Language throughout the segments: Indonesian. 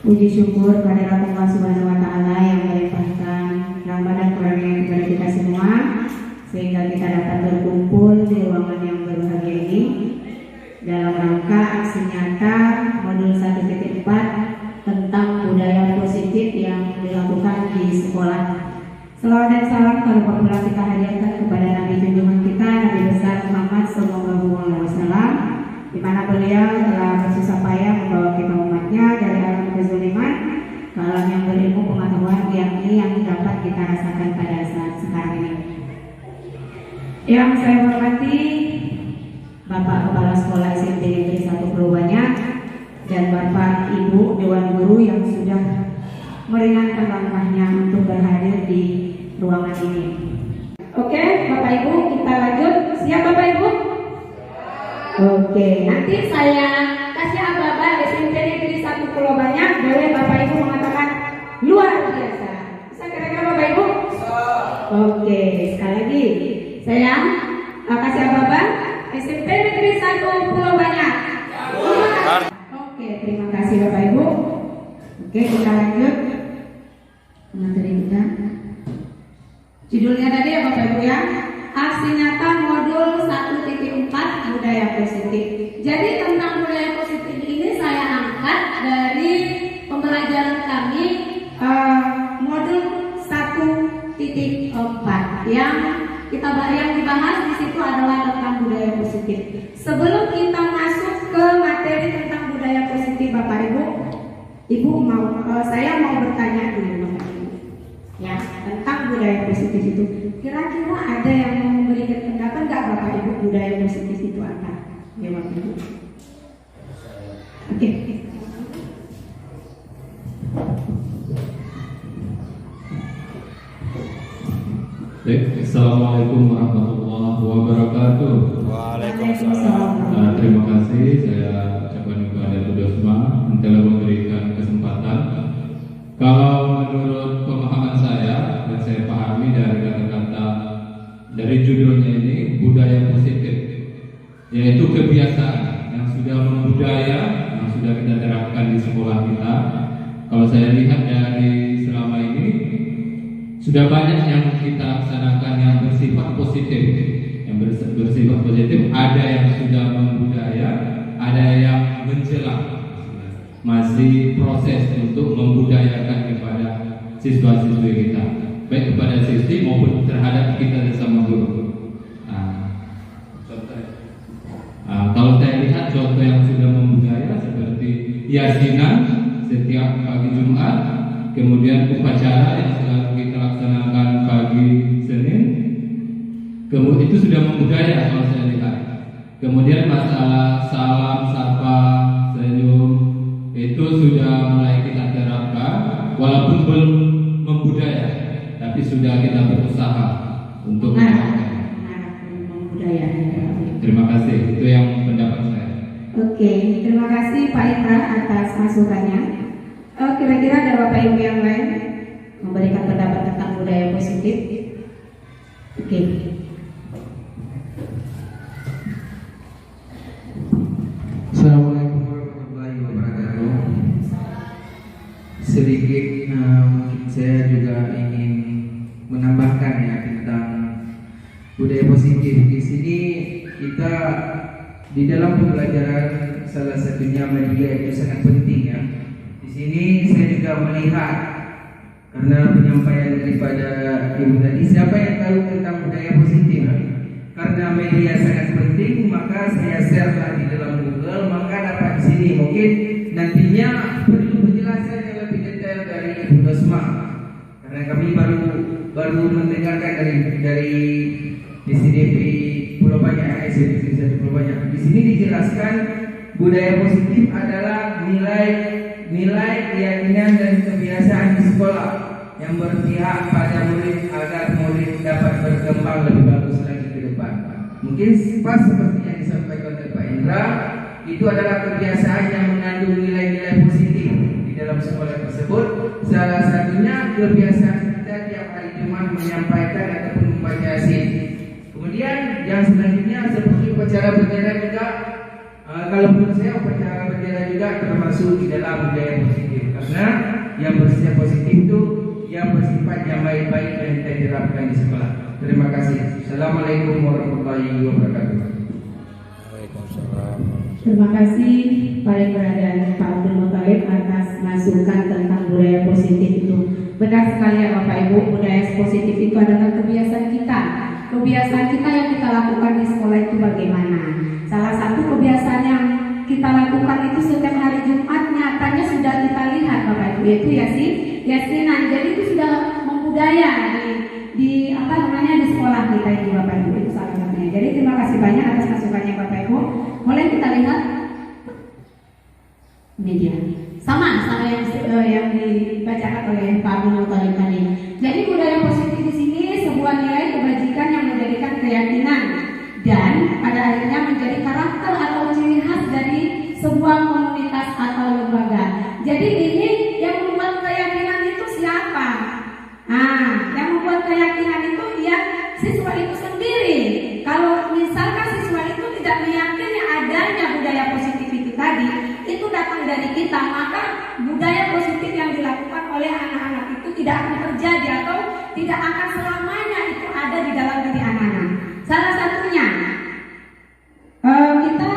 Puji syukur kepada Allah Subhanahu wa Ta'ala yang melimpahkan rahmat dan karunia kepada kita semua, sehingga kita dapat berkumpul di ruangan yang berbahagia ini dalam rangka aksi nyata modul 1.4 tentang budaya positif yang dilakukan di sekolah. Selawat dan salam terpulang kita hadirkan kepada Nabi junjungan kita, Nabi besar Muhammad Sallallahu Alaihi Wasallam, di mana beliau telah bersusah payah membawa kita umatnya dari alam kezaliman ke alam yang berilmu pengetahuan yang dapat kita rasakan pada saat sekarang ini. Yang saya hormati Bapak Kepala Sekolah SMP Negeri 1 Pulau Banyak dan Bapak Ibu Dewan Guru yang sudah meringankan langkahnya untuk berhadir di ruangan ini. Oke, Bapak Ibu, kita lanjut. Siap Bapak Ibu? Oke, nanti saya kasih aba-aba SMP Negeri 1 Pulau Banyak. Boleh Bapak Ibu mengatakan luar biasa. Bisa kira-kira Bapak Ibu? Oke, sekali lagi saya kasih aba-aba SMP Negeri 1 Pulau Banyak. Oke, terima kasih Bapak Ibu. Oke, kita lanjut materi kita. Judulnya tadi ya Bapak Ibu ya, aksi nyata modul 1.4 budaya positif. Jadi tentang budaya positif ini saya angkat dari pembelajaran kami modul 1.4 yang dibahas di situ adalah tentang budaya positif. Sebelum kita masuk ke materi tentang budaya positif Bapak Ibu saya mau bertanya dulu Bapak Ibu. Ya, tentang budaya positif itu. Kira-kira ada yang mau memberikan pendapat nggak Bapak Ibu budaya positif itu apa? Ya Bapak Ibu. Oke. Assalamualaikum warahmatullahi wabarakatuh. Waalaikumsalam. Terima kasih saya ucapkan kepada Bu Dosma yang telah memberikan kesempatan. Kalau menurut pemahaman saya dan saya pahami dari kata-kata dari judulnya ini budaya positif, yaitu kebiasaan yang sudah membudaya, yang sudah kita terapkan di sekolah kita. Kalau saya lihat dari selama ini sudah banyak yang kita laksanakan yang bersifat positif. Yang bersifat positif, ada yang sudah membudaya, ada yang menjelang. Masih proses untuk membudayakan kepada siswa-siswi kita, baik kepada siswi maupun terhadap kita bersama guru. Kalau saya lihat contoh yang sudah membudaya seperti yasinan setiap pagi Jumat, kemudian upacara yang selalu kita laksanakan pagi Senin, kemudian itu sudah membudaya kalau saya lihat. Kemudian masalah salam, sapa, senyum itu sudah mulai kita terapkan, walaupun belum membudaya, tapi sudah kita berusaha untuk membudaya. Terima kasih, itu yang pendapat saya. Oke, terima kasih Pak Indra atas masukannya. Kira-kira ada Bapak Ibu yang lain memberikan pendapat tentang budaya positif? Oke. Assalamualaikum warahmatullahi wabarakatuh. Sedikit mungkin saya juga ingin menambahkan ya tentang budaya positif. Di sini kita di dalam pembelajaran salah satunya media itu sangat penting ya. Di sini saya juga melihat karena penyampaian daripada ibu tadi, siapa yang tahu tentang budaya positif? Karena media sangat penting, maka saya share lah di dalam Google, maka dapat di sini. Mungkin nantinya perlu penjelasan yang lebih detail dari Ibu Dosma, karena kami baru mendengarkan dari SDP Pulau Banyak, SDP Pulau Banyak. Di sini dijelaskan budaya positif adalah nilai keyakinan dan kebiasaan di sekolah yang berpihak pada murid agar murid dapat berkembang lebih bagus lagi ke depan. Mungkin pas seperti yang disampaikan oleh Pak Indra, itu adalah kebiasaan yang mengandung nilai-nilai positif di dalam sekolah tersebut. Salah satunya kebiasaan kita tiap hari Jumat menyampaikan ataupun membaca yasin. Kemudian yang selanjutnya seperti upacara bendera juga kalau menurut saya upacara bendera juga termasuk di dalam budaya positif, karena yang bersifat positif itu yang bersifat yang baik-baik dan kita terapkan di sekolah. Terima kasih. Assalamualaikum warahmatullahi wabarakatuh. Waalaikumsalam. Terima kasih Pak Berada Pak Abdul Muthalib atas masukan tentang budaya positif itu. Benar sekali ya Bapak Ibu, budaya positif itu adalah kebiasaan kita. Kebiasaan kita yang kita lakukan di sekolah itu bagaimana? Salah satu kebiasaan yang kita lakukan itu setiap hari Jumat nyatanya sudah kita lihat Bapak Ibu, yaitu yasinan. Jadi itu sudah membudaya di apa namanya di sekolah kita itu Bapak Ibu, itu salah satunya. Jadi terima kasih banyak atas masukannya Bapak Ibu. Boleh kita lihat media sama yang dibacakan oleh Pak Abdul Muthalib tadi. Jadi budaya positif di sini sebuah nilai kebajikan yang menjadikan keyakinan dan pada akhirnya menjadi karakter atau ciri khas dari sebuah komunitas atau lembaga. Jadi ini yang membuat keyakinan itu siapa? Yang membuat keyakinan itu ya siswa itu sendiri. Kalau misalkan siswa itu tidak meyakini adanya budaya positif itu tadi, itu datang dari kita, maka budaya positif yang dilakukan oleh anak-anak itu tidak akan terjadi atau tidak akan selamanya itu ada di dalam diri anak-anak. Salah satunya kita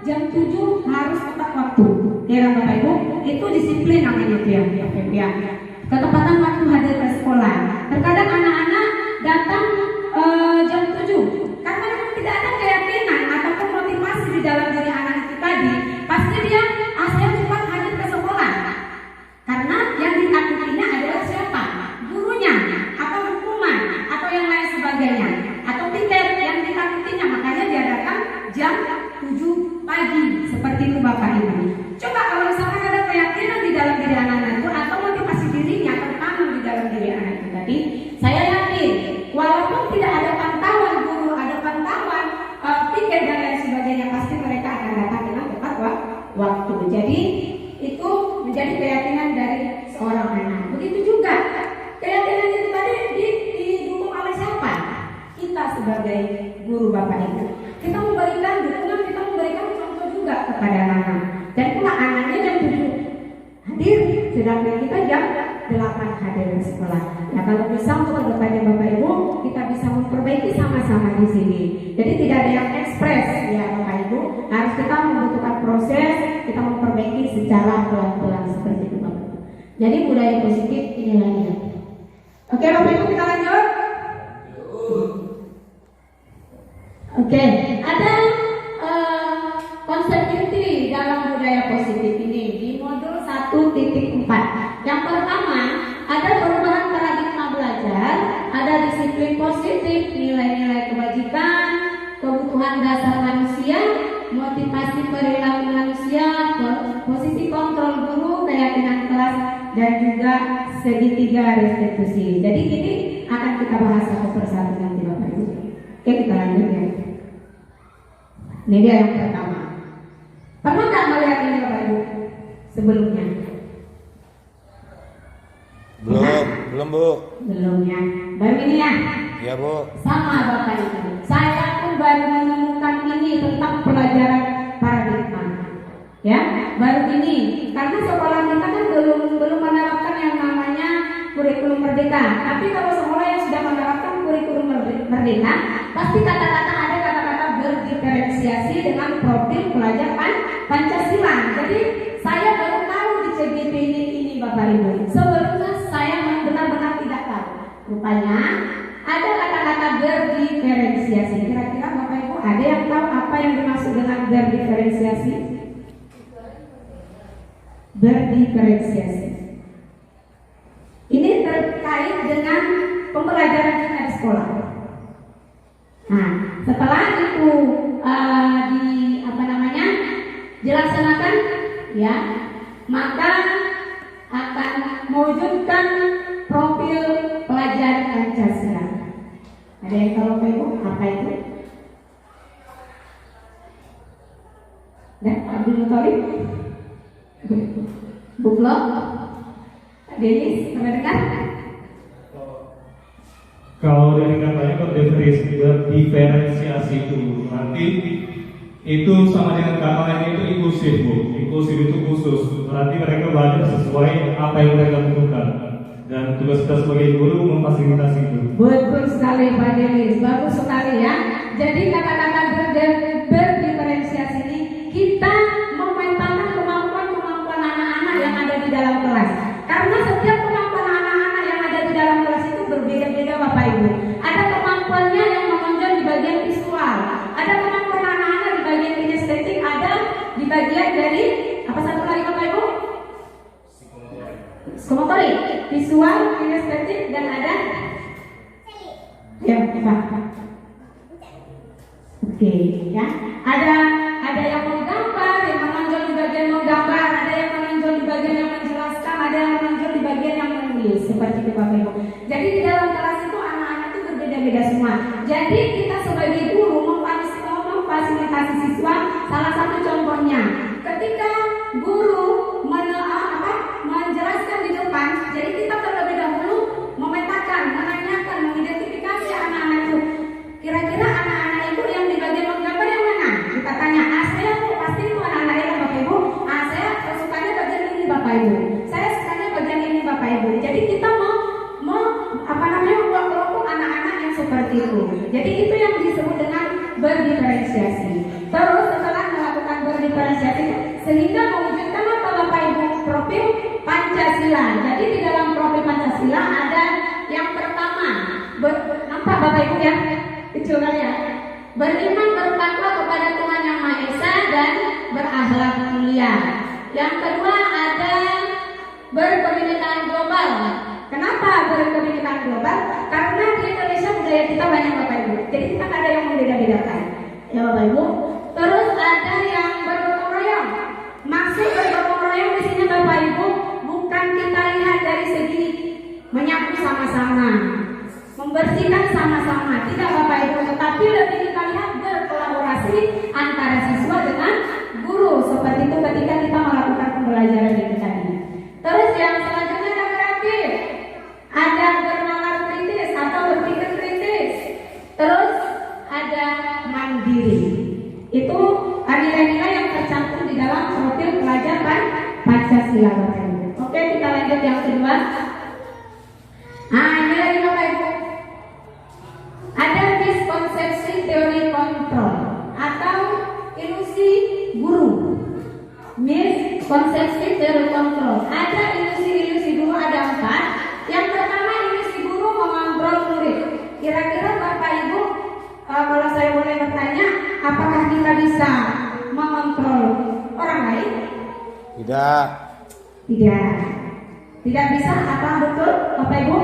jam 7 harus tepat waktu. Ya Bapak Ibu, itu disiplin namanya itu ya. Ketepatan waktu hadir ke sekolah. Terkadang anak-anak datang jam 7 karena memang tidak ada keyakinan ataupun motivasi di dalam diri anak itu tadi. Pasti dia saya cepat hadir ke sekolah. Karena yang ditakutinya adalah siapa? Gurunya, atau hukuman, atau yang lain sebagainya, atau tiket yang ditakutinya. Makanya dia datang jam 7 pagi seperti itu Bapak Ibu. Coba kalau misalkan ada keyakinan di dalam diri anak-anak itu atau motivasi dirinya tertanam di dalam diri anak itu tadi, saya yakin walaupun tidak ada pantauan guru, ada pantauan tiket dan lain sebagainya, pasti mereka akan datang dengan tepat waktu. Jadi itu menjadi keyakinan dari seorang anak. Begitu juga keyakinan itu tadi didukung oleh siapa? Kita sebagai guru Bapak Ibu. Kita memberikan dukungan, kita memberikan contoh juga kepada anak-anak. Dan pula anaknya jam 7 hadir, sedangkan kita jam 8 hadir ke sekolah. Nah kalau bisa untuk kedepannya Bapak Ibu, kita bisa memperbaiki sama-sama di sini. Jadi tidak ada yang ekspres ya Bapak Ibu. Harus kita membutuhkan proses, kita memperbaiki secara pelan-pelan seperti itu Bapak Ibu. Jadi budaya positif inilah. Oke Bapak Ibu, kita lanjut. Oke, ada konsep inti dalam budaya positif ini di modul 1.4. Yang pertama, ada perubahan paradigma belajar, ada disiplin positif, nilai-nilai kebajikan, kebutuhan dasar manusia, motivasi perilaku manusia, posisi kontrol guru, keyakinan kelas, dan juga segitiga restitusi. Jadi ini akan kita bahas satu persatu nanti Bapak Ibu. Oke, kita lanjut ya. Ini dia yang pertama. Pernah nggak melihat ini Bapak Ibu sebelumnya? Belum Bu. Belum ya. Baru ini ya? Ya Bu. Sama Bapak Ibu. Saya pun baru menemukan ini tentang pelajaran paradigma. Ya, baru ini. Karena sekolah kita kan belum menerapkan yang namanya kurikulum merdeka. Tapi kalau sekolah yang sudah menerapkan kurikulum merdeka, pasti kata-kata ada kata-kata berdiferensiasi dengan profil pelajar Pancasila. Jadi saya baru tahu di CGP ini Bapak Ibu. Sebelumnya saya benar-benar tidak tahu. Rupanya ada kata-kata berdiferensiasi. Kira-kira Bapak Ibu ada yang tahu apa yang dimaksud dengan berdiferensiasi? Berdiferensiasi. Ini terkait dengan pembelajaran kita di sekolah. Nah, setelah itu dilaksanakan, ya, maka akan mewujudkan profil pelajar Pancasila. Ada yang tahu Bapak Ibu apa itu? Dan Abdul Muthalib, Bu Blok, Denis, pernah dengar? Kalau dari katanya kalau diferensiasi itu nanti itu sama dengan kata lainnya itu inklusif, Bu. Inklusif itu khusus, berarti mereka belajar sesuai apa yang mereka butuhkan. Dan tugas kita sebagai guru memfasilitasi itu. Betul sekali Pak Delis, bagus sekali ya. Jadi kata-kata berdiferensiasi ini kita memetakan kemampuan anak-anak yang ada di dalam kelas. Karena setiap kemampuan anak-anak yang ada di dalam kelas itu berbeda-beda Bapak Ibu. Ada kemampuannya yang menonjol di bagian visual, ada kemampuan anak-anak di bagian kinestetik, ada di bagian dari apa satu lagi Bapak Ibu? Psikomotorik, visual, kinestetik, dan ada ya Pak. Oke, ya. Ada yang menggambar, yang menonjol di bagian menggambar, ada yang menonjol di bagian yang menjelaskan, ada yang menonjol di bagian yang menulis, seperti itu Bapak Ibu. Jadi di dalam kelas itu anak-anak itu berbeda-beda semua. Jadi kita sebagai guru memfasilitasi siswa. Salah satu contohnya, ketika guru menjelaskan di depan, jadi kita terlebih dahulu memetakan, menanyakan, mengidentifikasi anak-anak itu. Kira-kira anak-anak itu yang di bagian menggambar yang mana? Kita tanya, saya pasti itu anak-anak yang Bapak Ibu. Saya sukanya bagian ini Bapak Ibu. Saya sukanya bagian ini Bapak Ibu. Jadi kita membuat kelompok anak-anak yang seperti itu. Jadi itu yang disebut dengan berdiferensiasi. Terus setelah melakukan berdiferensiasi sehingga mewujudkan apa Bapak Ibu? Profil Pancasila. Jadi di dalam profil Pancasila ada yang pertama, nampak Bapak Ibu ya? Kecil kali ya. Beriman bertakwa kepada Tuhan Yang Maha Esa dan berakhlak mulia. Yang kedua ada berkebinekaan global. Kenapa berkebinekaan global? Karena di Indonesia budaya kita banyak Bapak Ibu. Jadi kita ada yang membeda-bedakan. Ya Bapak Ibu. Terus ada yang bergotong royong. Maksud bergotong royong di sini Bapak Ibu bukan kita lihat dari segi menyapu sama-sama, membersihkan sama-sama, tidak Bapak Ibu, tetapi lebih kita lihat berkolaborasi antara siswa dengan guru. Seperti itu ketika kita melakukan pembelajaran itu tadi. Terus yang selanjutnya ada kreatif, ada bernalar kritis atau berpikir kritis. Terus ada mandiri. Itu nilai-nilai yang tercantum di dalam profil pelajar Pancasila Bapak Ibu. Oke, kita lanjut yang kedua. Nah, ini lagi Bapak Ibu. Ada miskonsepsi teori kontrol atau ilusi guru. Miskonsepsi teori kontrol. Ada ilusi guru, ada 4. Yang pertama, ilusi guru mengontrol murid. Kira-kira Bapak Ibu, kalau saya boleh bertanya, apakah kita bisa mengontrol orang lain? Tidak. Tidak bisa, apa betul Bapak Ibu?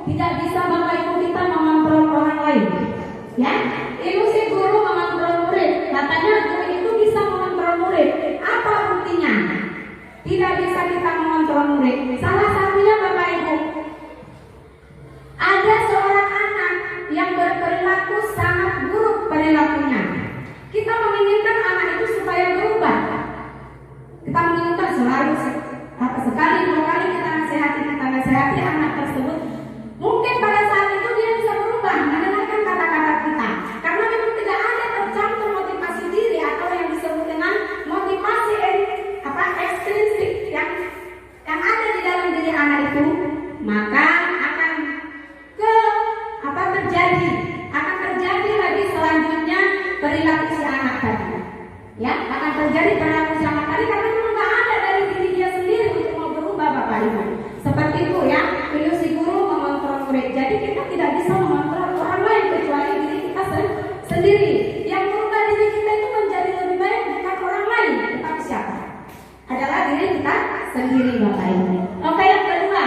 Tidak bisa Bapak Ibu kita mengontrol orang lain. Ya, ilusi guru mengontrol murid. Katanya guru itu bisa mengontrol murid. Apa buktinya? Tidak bisa kita mengontrol murid. Salah satunya Bapak Ibu, ada seorang anak yang berperilaku sangat buruk perilakunya. Kita menginginkan anak itu supaya berubah. Kita menginginkan selalu sekali dua kali kita nasihati anak tersebut. Mungkin pada saat itu dia bisa berubah mendengarkan kata-kata kita, karena memang tidak ada tercantum motivasi diri atau yang disebut dengan motivasi ekstrinsik yang ada di dalam diri anak itu, maka akan terjadi lagi selanjutnya perilaku si anak tadi. Ya, akan terjadi perilaku si anak tadi karena memang tidak ada dari diri dia sendiri untuk mau berubah Bapak Ibu. Seperti itu ya, ilusi guru mengontrol murid. Jadi kita tidak bisa mengontrol orang lain kecuali diri kita sendiri. Yang merubah diri kita itu menjadi lebih baik bukan orang lain, tetapi siapa? Adalah diri kita sendiri Bapak Ibu. Oke, yang kedua,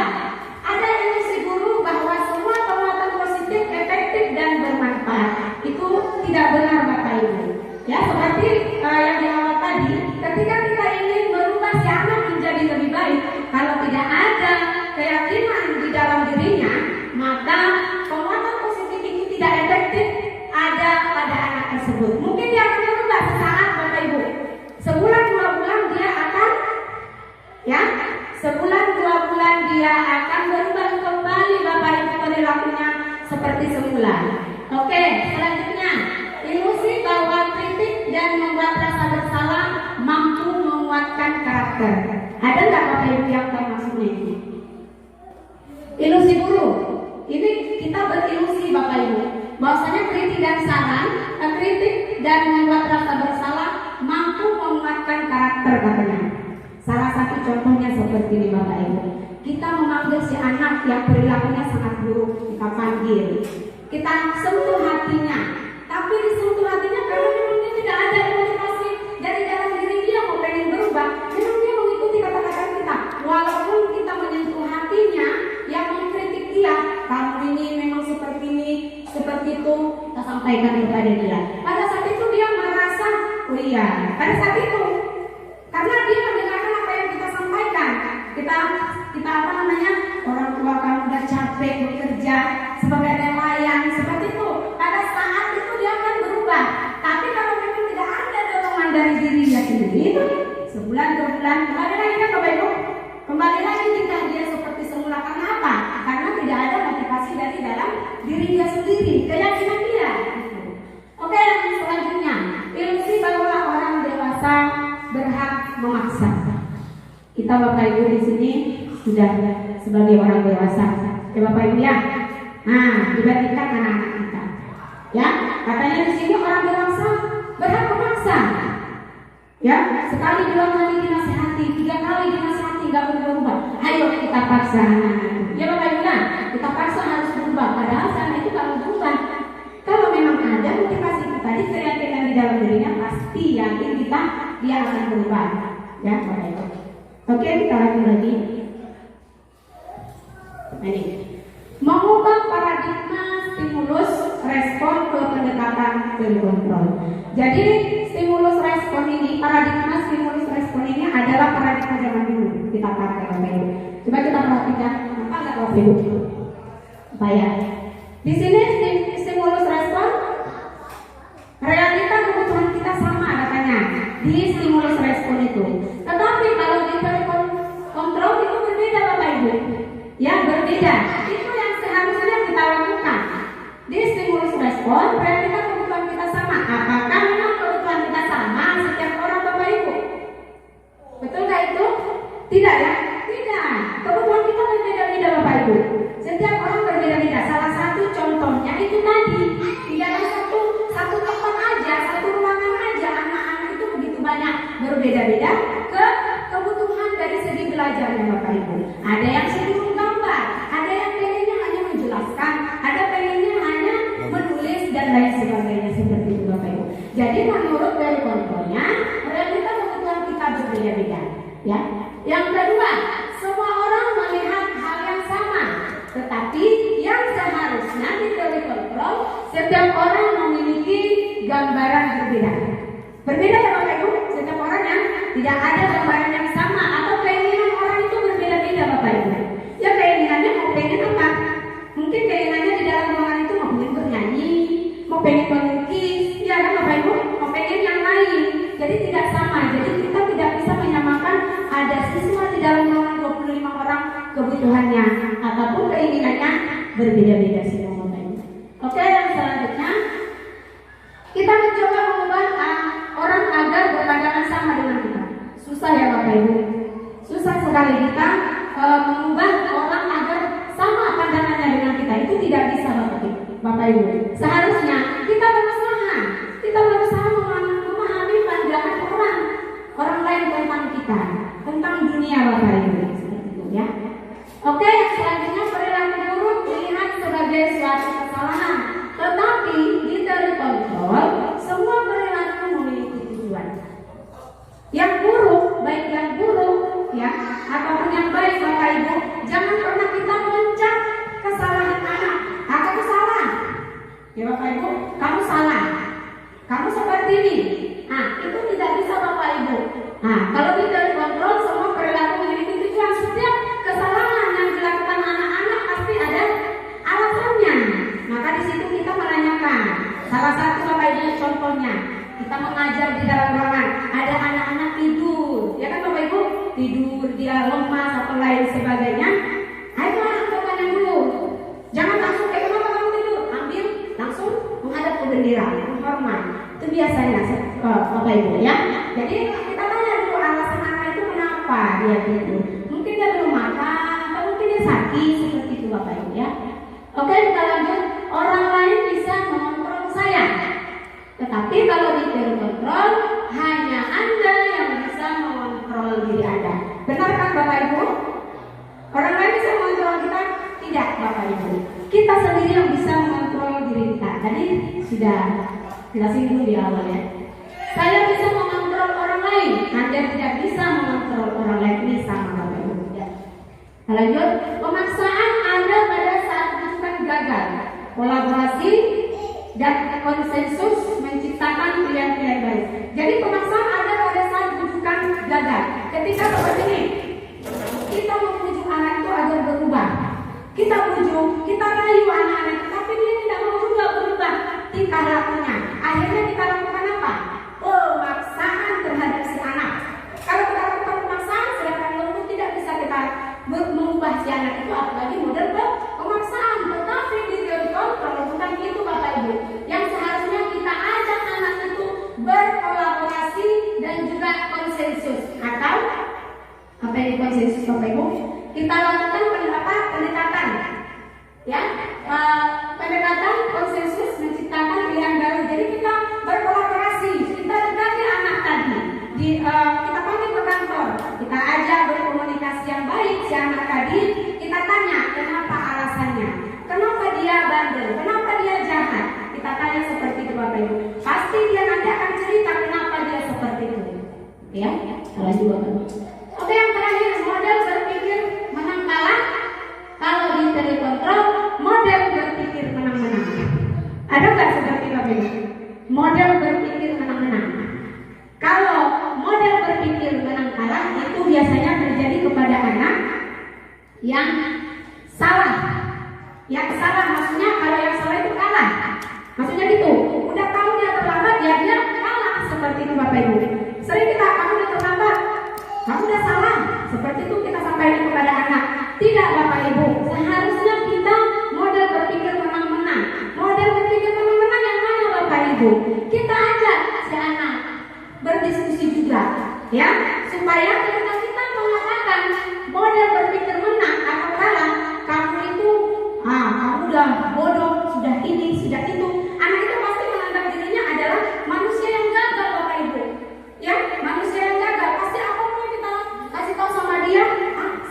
ada ilusi guru bahwa semua penguatan positif, efektif dan bermanfaat. Itu tidak benar Bapak Ibu. Ya, seperti yang di awal tadi, ketika kita ingin merubah si anak menjadi lebih baik, kalau tidak ada keyakinan di dalam dirinya, maka penguatan positif itu tidak efektif ada pada anak tersebut. Mungkin dia akan berubah sesaat Bapak Ibu. Sebulan 2 bulan dia akan, ya, sebulan 2 bulan dia akan berubah kembali Bapak Ibu perilakunya seperti semula. Oke, selanjutnya ilusi bahwa kritik dan membuat diamkan maksudnya ini. Ilusi buruk. Ini kita berilusi Bapak Ibu. Bahwasanya kritik dan saran, kritik dan membuat rasa bersalah mampu menguatkan karakter katanya. Salah satu contohnya seperti ini Bapak Ibu. Kita memanggil si anak yang perilakunya sangat buruk, kita panggil, kita sentuh hatinya, tapi disentuh hatinya karena memang dia tidak ada motivasi dari dalam diri dia mau pengen berubah. Memang dia mengikuti kata-kata kita, walaupun kita menyentuh hatinya yang mengkritik dia, kamu ini memang seperti ini, seperti itu, kita sampaikan kepada dia. Pada saat itu dia merasa, oh iya, pada saat itu karena dia mendengarkan apa yang kita sampaikan, kita apa namanya, orang tua kamu udah capek bekerja sebagai nelayan seperti itu. Pada saat itu dia akan berubah. Tapi kalau memang tidak ada dorongan dari dirinya sendiri, itu sebulan 2 bulan kembali lagi kan Bapak Ibu, kembali lagi jika dia seperti semula. Karena apa? Karena tidak ada motivasi dari dalam diri dia sendiri, keyakinan dia. Oke, yang selanjutnya, ilusi bahwa orang dewasa berhak memaksa. Kita Bapak Ibu di sini sudah sebagai orang dewasa, ya Bapak Ibu ya. Nah, dibandingkan anak-anak kita, ya katanya di sini orang dewasa berhak memaksa. Ya, sekali 2 kali dinasihati, 3 kali dinasihati nggak berubah. Ayo kita paksa anak-anak. Ya Bapak Ibu ya, kita paksa harus berubah. Padahal sana itu nggak berubah. Kalau memang ada motivasi kita di keyakinan di dalam dirinya, pasti yakin kita dia akan berubah. Ya Bapak Ibu. Oke, kita lanjut lagi. Ini mengubah paradigma stimulus respon ke pendekatan kontrol. Jadi stimulus respon ini, paradigma stimulus respon ini adalah paradigma zaman dulu kita pakai Bapak Ibu. Coba kita perhatikan apa nggak Bapak Ibu? Bayar. Di sini stimulus respon, realita kebutuhan kita sama katanya di stimulus respon itu. Tetapi kalau di kontrol itu berbeda Bapak Ibu. Ya berbeda. Itu yang seharusnya kita lakukan. Di stimulus respon, realita kebutuhan kita sama. Apakah memang kebutuhan kita sama setiap orang Bapak Ibu? Betul nggak itu? Tidak ya? Tidak. Kebutuhan kita berbeda-beda Bapak Ibu. Setiap orang berbeda-beda. Salah satu contohnya itu tadi, di dalam satu tempat aja, satu ruangan aja, anak-anak itu begitu banyak berbeda-beda ke kebutuhan dari segi belajarnya Bapak Ibu. Ada yang sibuk menggambar, ada yang pengennya hanya menjelaskan, ada pengennya hanya menulis dan lain sebagainya seperti itu Bapak Ibu. Jadi menurut dari kontrolnya, realita kebutuhan kita berbeda-beda. Ya. Yang kedua, semua orang melihat hal yang sama, tetapi yang seharusnya dari kontrol, setiap orang memiliki gambaran berbeda. Berbeda ya Bapak Ibu, setiap orang yang tidak ada gambaran yang sama atau keinginan orang itu berbeda-beda Bapak Ibu. Ya keinginannya mau pengen apa? Mungkin keinginannya di dalam ruangan itu mau pengen bernyanyi, mau pengen melukis, ya kan Bapak Ibu, mau pengen yang lain. Jadi tidak sama. Jadi kita tidak bisa menyamakan ada siswa di dalam ruangan 25 orang kebutuhannya ataupun keinginannya berbeda-beda semua Bapak Ibu. Oke, yang selanjutnya kita mencoba mengubah orang agar berpandangan sama dengan kita. Susah ya Bapak Ibu. Susah sekali kita mengubah orang agar sama pandangannya dengan kita. Itu tidak bisa Bapak Ibu. Seharusnya kita berusaha memahami pandangan orang lain tentang kita, tentang dunia Bapak Ibu. Seperti itu ya. Oke, yang selanjutnya perilaku buruk dilihat sebagai suatu kesalahan. Tetapi di dalam kontrol, semua perilaku memiliki tujuan. Yang buruk, baik yang buruk ya, ataupun yang baik Bapak Ibu, jangan pernah kita mencap kesalahan anak. Aku salah. Ya Bapak Ibu, kamu salah. Kamu seperti ini. Nah, itu tidak bisa Bapak Ibu. Nah, kalau di dalam kontrol, semua perilaku memiliki tujuan. Setiap kesalahan yang dilakukan anak-anak pasti ada alasannya. Maka di situ kita menanyakan. Salah satu Bapak Ibu contohnya, kita mengajar di dalam ruangan, ada anak-anak tidur, ya kan Bapak Ibu, tidur dia lemas atau lain sebagainya. Ayo anak bertanya dulu, jangan langsung kenapa kamu tidur, ambil langsung menghadap ke bendera, menghormat. Itu biasanya Bapak Ibu ya. Jadi kita tanya dulu alasan anak itu kenapa dia tidur. Mungkin dia laki seperti itu Bapak Ibu ya. Oke, kita lanjut. Orang lain bisa mengontrol saya, tetapi kalau ditiru kontrol, hanya Anda yang bisa mengontrol diri Anda. Benar kan Bapak Ibu? Orang lain bisa mengontrol kita? Tidak Bapak Ibu. Kita sendiri yang bisa mengontrol diri kita. Tadi sudah jelasin dulu di awal ya. Saya bisa mengontrol orang lain, Anda tidak bisa mengontrol orang lain. Ini sama Bapak Ibu. Ya. Lanjut, pemaksaan ada pada saat bukan gagal. Kolaborasi dan konsensus menciptakan pilihan-pilihan baru. Jadi pemaksaan ada pada saat bukan gagal. Ketika seperti ini, kita membujuk anak itu agar berubah. Kita bujuk, kita rayu anak-anak, tapi dia tidak mau juga berubah tingkah lakunya. Akhirnya kita lakukan apa? Pemaksaan terhadap si anak. Kalau kita lakukan pemaksaan, sedangkan lembut tidak bisa kita mengubah si anak itu, apalagi model pemaksaan. Tetapi di teori kontrol bukan itu Bapak Ibu. Yang seharusnya kita ajak anak itu berkolaborasi dan juga konsensus. Atau apa yang konsensus Bapak Ibu? Kita lakukan pendekatan, ya, pendekatan konsensus menciptakan pilihan baru. Jadi kita berkolaborasi, kita dekati anak tadi, kita panggil ke kantor, kita ajak berkomunikasi yang baik si anak tadi, kita tanya kenapa alasannya, kenapa dia bandel, kenapa dia jahat, kita tanya seperti itu Bapak Ibu. Pasti dia nanti akan cerita kenapa dia seperti itu, ya. Salah juga kan? Oke, yang terakhir, model berpikir menang kalah. Kalau di teori kontrol, model berpikir menang-menang. Ada nggak seperti Bapak Ibu? Model berpikir menang-menang. Kalau model berpikir menang kalah itu biasanya terjadi kepada anak yang salah. Yang salah maksudnya kalau yang salah itu kalah. Maksudnya gitu. Udah tahu dia terlambat, ya dia kalah seperti itu Bapak Ibu. Sering kita, kamu udah terlambat, kamu udah salah. Seperti itu kita sampaikan kepada anak. Tidak Bapak Ibu, seharusnya kita model berpikir menang-menang. Model berpikir menang-menang yang mana Bapak Ibu? Kita ajak si anak berdiskusi juga, ya, supaya ketika kita mengatakan model berpikir menang atau kalah, kamu itu, kamu udah bodoh, sudah ini, sudah itu. Anak itu pasti menganggap dirinya adalah manusia yang gagal Bapak Ibu, ya, manusia yang gagal. Pasti apapun yang kita kasih tahu sama dia,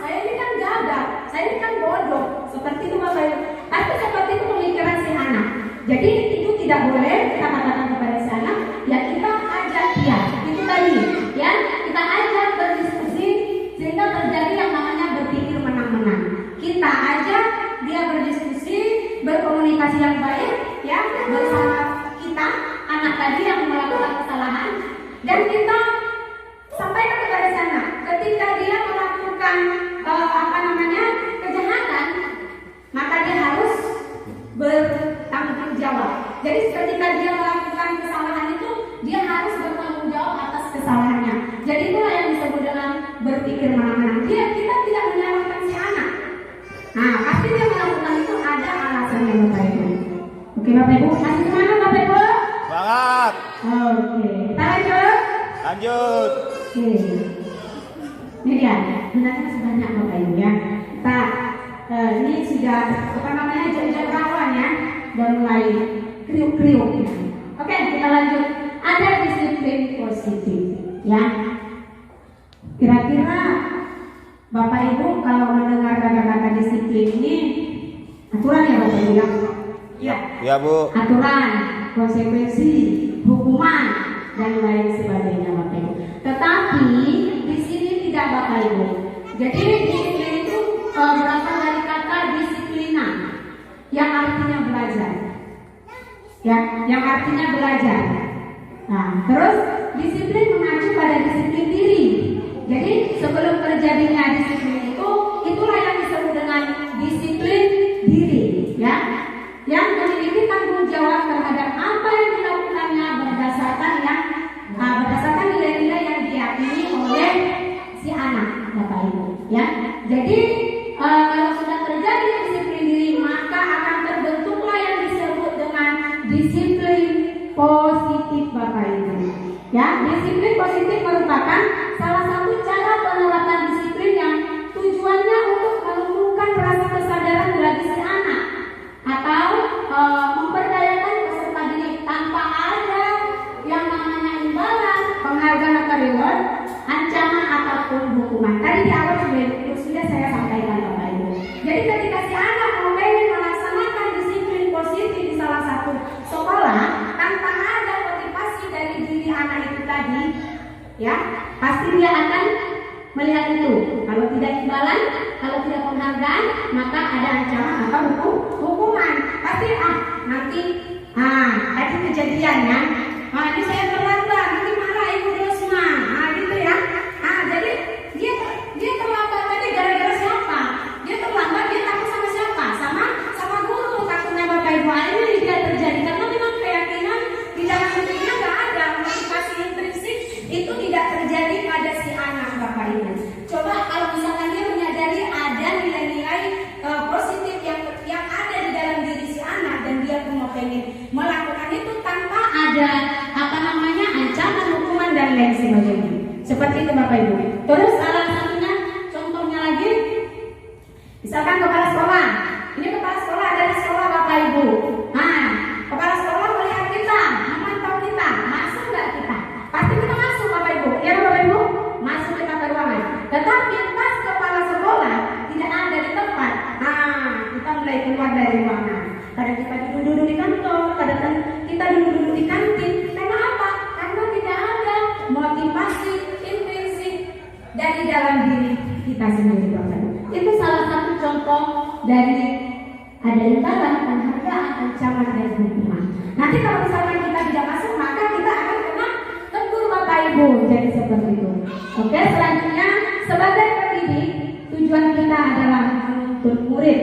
saya ini kan gagal, saya ini kan bodoh, seperti itu Bapak Ibu. Pasti seperti itu pemikiran si anak. Jadi itu tidak boleh kita katakan kepada si anak, ya kita ajak dia, itu tadi, ya, kita ajak berdiskusi sehingga terjadi yang namanya berpikir menang-menang. Kita ajak dia berdiskusi, berkomunikasi yang baik, ya, bersama kita, anak tadi yang melakukan kesalahan, dan kita sampaikan kepada si anak, ketika dia melakukan kejahatan, maka dia harus bertanggung jawab. Jadi ketika dia melakukan kesalahan itu, dia harus bertanggung jawab atas kesalahannya. Jadi itulah yang disebut dengan berpikir menang-menang. Kita tidak menyalahkan si anak. Nah, pasti dia melakukan itu ada alasannya Bapak Ibu. Oke Bapak Ibu, masih semangat Bapak Ibu? Semangat. Oke, kita lanjut. Lanjut. Oke. Ini dia, sebenarnya masih banyak Bapak Ibu ya. Kita ini sudah jam-jam rawan ya, dan mulai kriuk-kriuk. Oke, kita lanjut. Ada disiplin positif, ya. Kira-kira Bapak Ibu kalau mendengar kata-kata disiplin ini, aturan ya Bapak Ibu ya? Iya. Ya Bu. Aturan, konsekuensi, hukuman, dan lain sebagainya Bapak Ibu. Tetapi di sini tidak Bapak Ibu. Jadi disiplin itu berasal dari kata disiplina, yang artinya belajar. Ya, yang artinya belajar. Nah, terus disiplin mengacu pada disiplin diri. Jadi sebelum terjadinya disiplin itu, itulah yang disebut dengan disiplin diri, ya, yang memiliki tanggung jawab terhadap apa yang dilakukannya berdasarkan nilai-nilai yang diyakini oleh si anak, Bapak Ibu, ya. Jadi kalau sudah terjadi disiplin diri, maka akan terbentuklah yang disebut dengan disiplin positif, Bapak Ibu. Ya, disiplin positif merupakan salah satu cara penerapan disiplin yang tujuannya untuk menumbuhkan rasa hal itu. Kalau tidak imbalan, kalau tidak penghargaan, maka ada ancaman apa hukuman. Pasti nanti ada kejadian ya. Ini saya terlambat, nanti marah Ibu Rosma. Gitu ya. Jadi dia terlambat tadi gara-gara siapa? Dia terlambat, dia takut sama siapa? Sama guru. Takutnya Bapak Ibu. Ini tidak terjadi karena memang keyakinan di dalam dirinya nggak ada motivasi intrinsik itu tidak terjadi pada si anak Bapak Ibu. Coba kalau misalkan dia menyadari ada nilai-nilai positif yang ada di dalam diri si anak dan dia mau pengen melakukan itu tanpa ada ancaman hukuman dan lain sebagainya. Seperti itu Bapak Ibu. Terus salah satunya contohnya lagi, misalkan kepala sekolah. Ini kepala sekolah ada di sekolah Bapak Ibu. Kepala sekolah melihat kita, memantau kita, masuk nggak kita? Pasti kita masuk Bapak Ibu. Ya Bapak Ibu, masuk kita ke ruangan. Tetapi pas kepala sekolah tidak ada di tempat, kita mulai keluar dari ruangan. Kadang kita duduk di kantor, kadang kita duduk di kantin. Karena apa? Karena tidak ada motivasi intrinsik dari dalam diri kita sendiri Bapak Ibu. Itu salah satu contoh dari ada imbalan, penghargaan, ancaman dan hukuman. Nanti kalau misalnya kita tidak masuk, maka kita akan kena tegur Bapak Ibu. Jadi seperti itu. Oke, selanjutnya sebagai pendidik, tujuan kita adalah menuntut murid,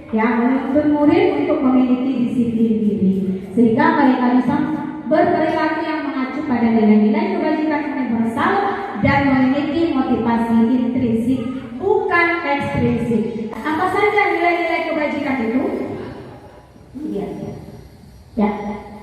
menuntut murid untuk memiliki disiplin diri, sehingga mereka bisa berperilaku yang mengacu pada nilai-nilai kebajikan universal dan memiliki motivasi intrinsik bukan ekstrinsik. Apa saja nilai-nilai kebajikan itu?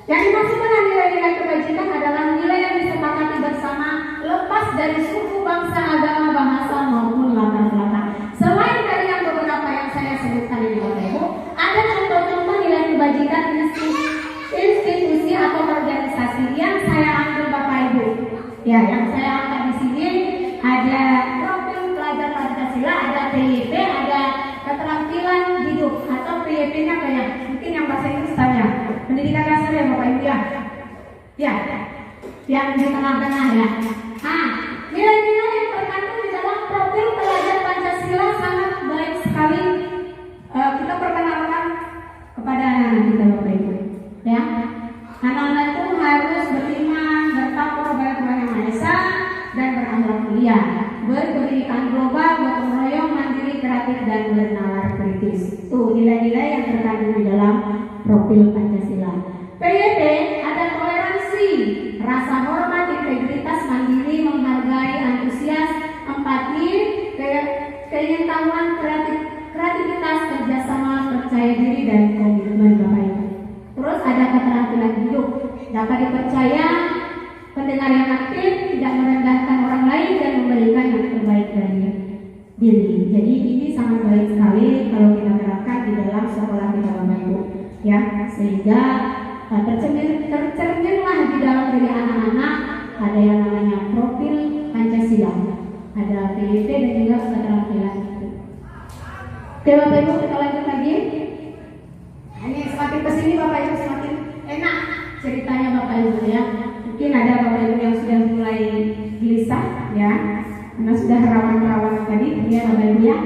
Yang dimaksud dengan nilai-nilai kebajikan adalah nilai yang disepakati bersama lepas dari suku, bangsa, agama, bahasa maupun latar belakang. Selain dari yang beberapa yang saya sebutkan ini Bapak Ibu, ada contoh-contoh nilai kebajikan institusi atau organisasi yang saya ambil Bapak Ibu. Yang saya angkat di sini ada profil pelajar Pancasila, ada PYP, ada keterampilan hidup atau PYP-nya banyak. Mungkin yang bahasa Inggris tanya pendidikan dasar ya Bapak Ibu yang di tengah-tengah ya. Nilai-nilai yang terkandung di dalam profil pelajar Pancasila sangat baik sekali kita perkenalkan kepada anak-anak kita Bapak Ibu. Anak-anak itu harus beriman, bertakwa kepada Tuhan Yang Maha Esa dan berakhlak mulia, berkebinekaan global, gotong royong, mandiri, kreatif dan bernalar kritis. Itu nilai-nilai yang terkandung di dalam profil Pancasila. PYP ada toleransi, rasa hormat, integritas, mandiri, menghargai, antusias, empati, pengetahuan, kreativitas, kerjasama, percaya diri dan komitmen Bapak Ibu. Terus ada keterampilan hidup, dapat dipercaya, pendengar yang aktif, tidak merendahkan orang lain dan memberikan yang terbaik dari diri. Jadi ini sangat baik sekali kalau kita terapkan di dalam sekolah kita Bapak Ibu. Sehingga tercerminlah di dalam diri anak-anak ada yang namanya profil Pancasila, ada PYP dan juga keterampilan hidup. Oke Bapak Ibu, kita lanjut lagi. Ini semakin kesini Bapak Ibu semakin enak ceritanya Bapak Ibu ya. Mungkin ada Bapak Ibu yang sudah mulai gelisah ya, karena sudah rawan-rawan tadi ya Bapak Ibu ya.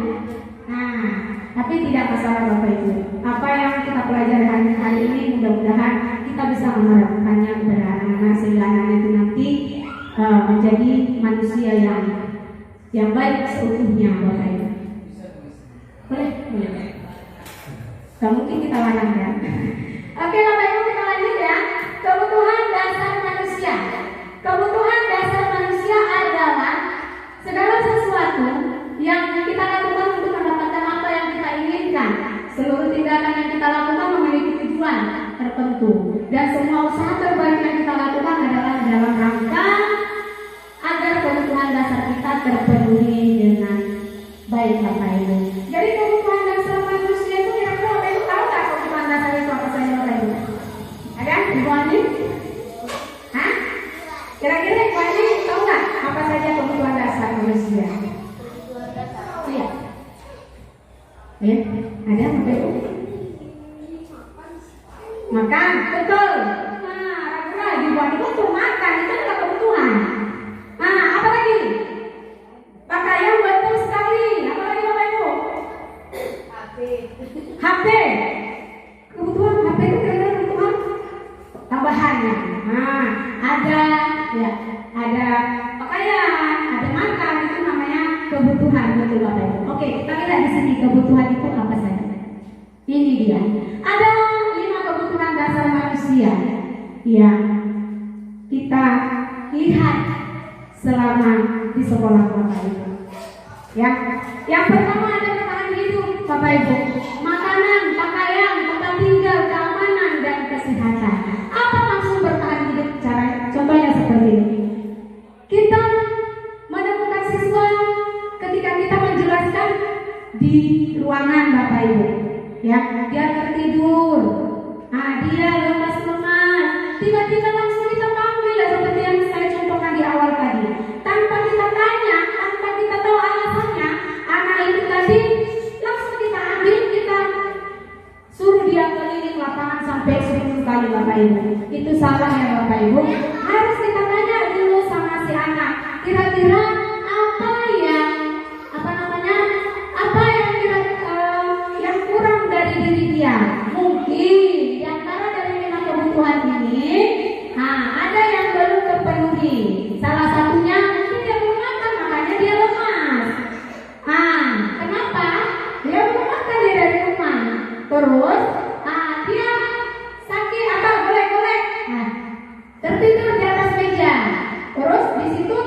Tapi tidak masalah Bapak Ibu. Apa yang kita pelajari hari ini mudah-mudahan kita bisa menerapkannya kepada anak-anak sehingga anak itu nanti menjadi manusia yang baik seutuhnya Bapak Ibu. Boleh? Gak mungkin kita larang ya. Oke Bapak Ibu, kita lanjut ya. Kebutuhan dasar manusia. Kebutuhan dasar manusia adalah segala sesuatu yang kita lakukan untuk mendapatkan apa yang kita inginkan. Seluruh tindakan yang kita lakukan memiliki tujuan tertentu, dan semua usaha terbaik yang kita lakukan adalah dalam rangka agar kebutuhan dasar kita terpenuhi dengan baik Bapak Ibu. Jadi kebutuhan dasar manusia itu kira-kira Bapak Ibu tahu nggak kebutuhan dasar itu apa saja Bapak Ibu? Ada Ibu Ani? Kira-kira Ibu Ani tahu nggak apa saja kebutuhan dasar manusia? Iya. Ada Bapak Ibu? Makan, betul. Ragu-ragu Ibu Ani betul makan itu adalah kebutuhan. Apa lagi? Pakaian HP. Kebutuhan HP itu kira-kira kebutuhan tambahannya. Nah, ada ya, ada pakaian, ada makan, itu namanya kebutuhan betul Bapak Ibu. Oke, kita lihat di sini kebutuhan itu apa saja. Ini dia. Ada 5 kebutuhan dasar manusia yang kita lihat selama di sekolah Bapak Ibu. Ya, yang pertama ada bertahan hidup Bapak Ibu, makanan, pakaian, tempat tinggal, keamanan dan kesehatan. Apa maksud bertahan hidup? Contohnya seperti ini. Kita menemukan siswa ketika kita menjelaskan di ruangan Bapak Ibu, ya, dia tertidur, dia lemas-lemas, tiba-tiba langsung kita panggil seperti yang saya contohkan di awal tadi, tanpa kita tanya, tanpa kita tahu alasannya, anak itu tadi langsung kita ambil, kita suruh dia keliling lapangan sampai 10 kali Bapak Ibu. Itu salah ya Bapak Ibu. Harus kita tanya dulu sama si anak, kira-kira apa yang yang kurang dari diri dia. Mungkin di antara dari 5 kebutuhan ini, ada yang belum terpenuhi. Salah satunya mungkin dia belum makan, makanya dia lemas. Kenapa? Dia belum makan dari rumah. Terus dia sakit atau golek-golek, tertidur di atas meja. Terus di situ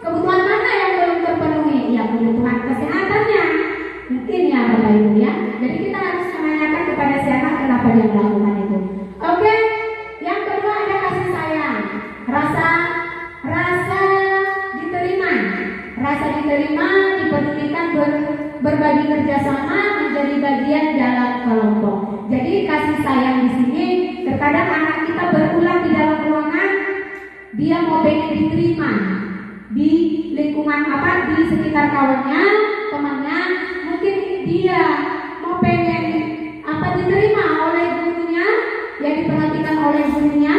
kebutuhan mana yang belum terpenuhi? Ya, kebutuhan kesehatannya. Mungkin ya Bapak Ibu ya. Jadi kita harus menanyakan kepada si anak kenapa dia melakukan itu. Oke. Yang kedua ada kasih sayang. Rasa diterima. Rasa diterima, dipedulikan, berbagi kerjasama, menjadi bagian dalam kelompok. Jadi kasih sayang di sini terkadang anak kita berulang di dalam ruangan, dia mau pengen diterima di lingkungan di sekitar kawannya, temannya, mungkin dia mau pengen diterima oleh gurunya, ya diperhatikan oleh gurunya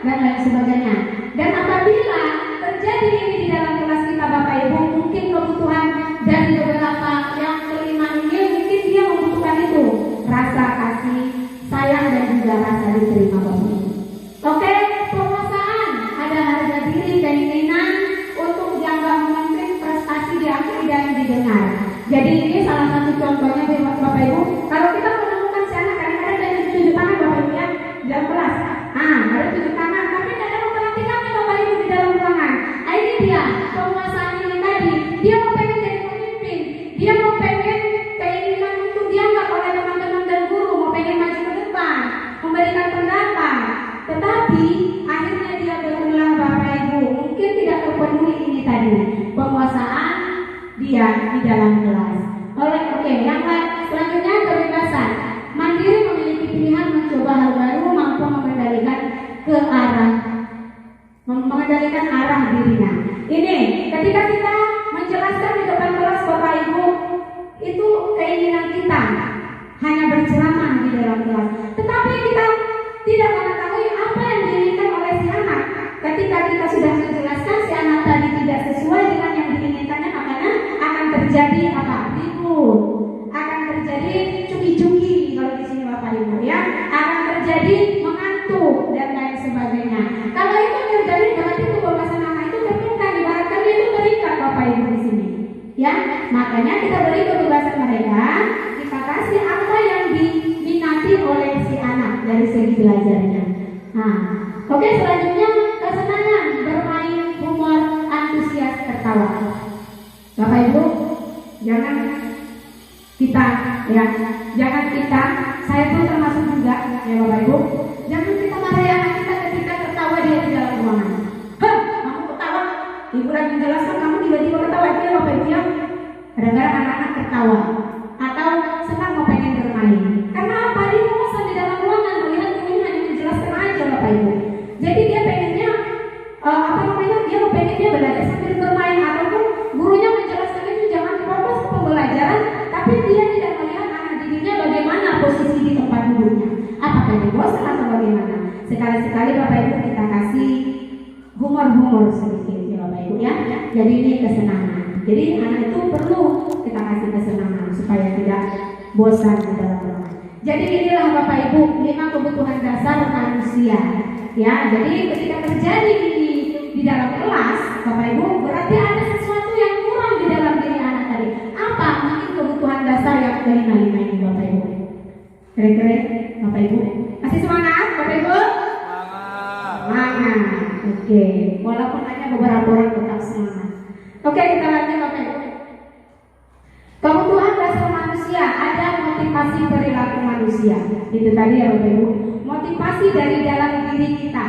dan lain sebagainya. Dan apabila terjadi ini di dalam kelas kita Bapak Ibu, mungkin kebutuhan dari beberapa yang kelima ini mungkin dia membutuhkan itu, rasa kasih sayang dan juga rasa diterima Bapak Ibu. Oke, penguasaan, ada harga diri, keinginan untuk dianggap memimpin, prestasi diakui dan didengar. Jadi ini salah satu contohnya Bapak Ibu. Kalau kita menemukan si anak kadang-kadang ada 7 tangan Bapak Ibu ya di dalam kelas. Ada 7 tangan, tapi tidak ada memperhatikannya Bapak Ibu di dalam ruangan. Ini dia penguasaan ini tadi. Dia mau pengen jadi pemimpin, dia mau pengen keinginan untuk dianggap oleh teman-teman dan guru, mau pengen maju ke depan, memberikan pendapat. Tetapi akhirnya dia berulang Bapak Ibu, mungkin tidak terpenuhi ini tadi penguasaan dia di dalam kelas. Yang selanjutnya kebebasan. Mandiri, memiliki pilihan, mencoba hal baru, mampu mengendalikan arah dirinya. Ini ketika kita menjelaskan di depan kelas Bapak Ibu, itu keinginan kita hanya berceramah di dalam kelas, tetapi kita tidak mengetahui apa yang diinginkan oleh si anak. Ketika kita sudah menjelaskan si anak tadi tidak sesuai dengan yang diinginkannya, makanya akan terjadi ribut, akan terjadi cuki-cuki kalau di sini Bapak Ibu ya, akan terjadi mengantuk dan lain sebagainya. Kalau itu terjadi berarti kebebasan anak itu terbuka, ibaratkan itu terikat Bapak Ibu di sini. Ya, makanya kita beri kebebasan mereka, kita kasih apa yang diminati oleh si anak dari segi belajarnya. Oke, selanjutnya kesenangan, bermain, humor, antusias, tertawa. Bapak Ibu, jangan kita, saya pun termasuk juga ya Bapak Ibu, jangan kita marahi anak kita ketika tertawa dia di dalam ruangan. Kamu ketawa, ibu lagi menjelaskan kamu tiba-tiba ketawa, dia Bapak Ibu ya. Kadang-kadang anak-anak tertawa atau senang mau pengen bermain. Karena apa? Dia bosan di dalam ruangan melihat gurunya hanya menjelaskan aja Bapak Ibu. Jadi dia pengennya dia mau pengen dia belajar sambil bermain, ataupun gurunya menjelaskan itu jangan fokus ke pembelajaran, tapi dia tidak melihat anak dirinya bagaimana posisi di tempat duduknya. Apakah dia bosan atau bagaimana? Sekali-sekali Bapak Ibu kita kasih humor sedikit ya Bapak Ibu ya. Jadi ini kesenangan. Jadi anak itu perlu kita kasih kesenangan supaya tidak bosan di dalam ruangan. Jadi inilah Bapak Ibu 5 kebutuhan dasar manusia. Ya, jadi ketika terjadi di dalam kelas, Bapak Ibu, berarti ada sesuatu yang kurang di dalam diri anak tadi. Apa mungkin kebutuhan dasar yang kelima-lima ini Bapak Ibu? Keren-keren Bapak Ibu. Masih semangat Bapak Ibu? Semangat. Oke, walaupun hanya beberapa orang tetap semangat. Oke, kita lanjut Bapak Ibu. Kebutuhan dasar manusia, ada motivasi perilaku manusia. Itu tadi ya Bapak Ibu. Motivasi dari dalam diri kita.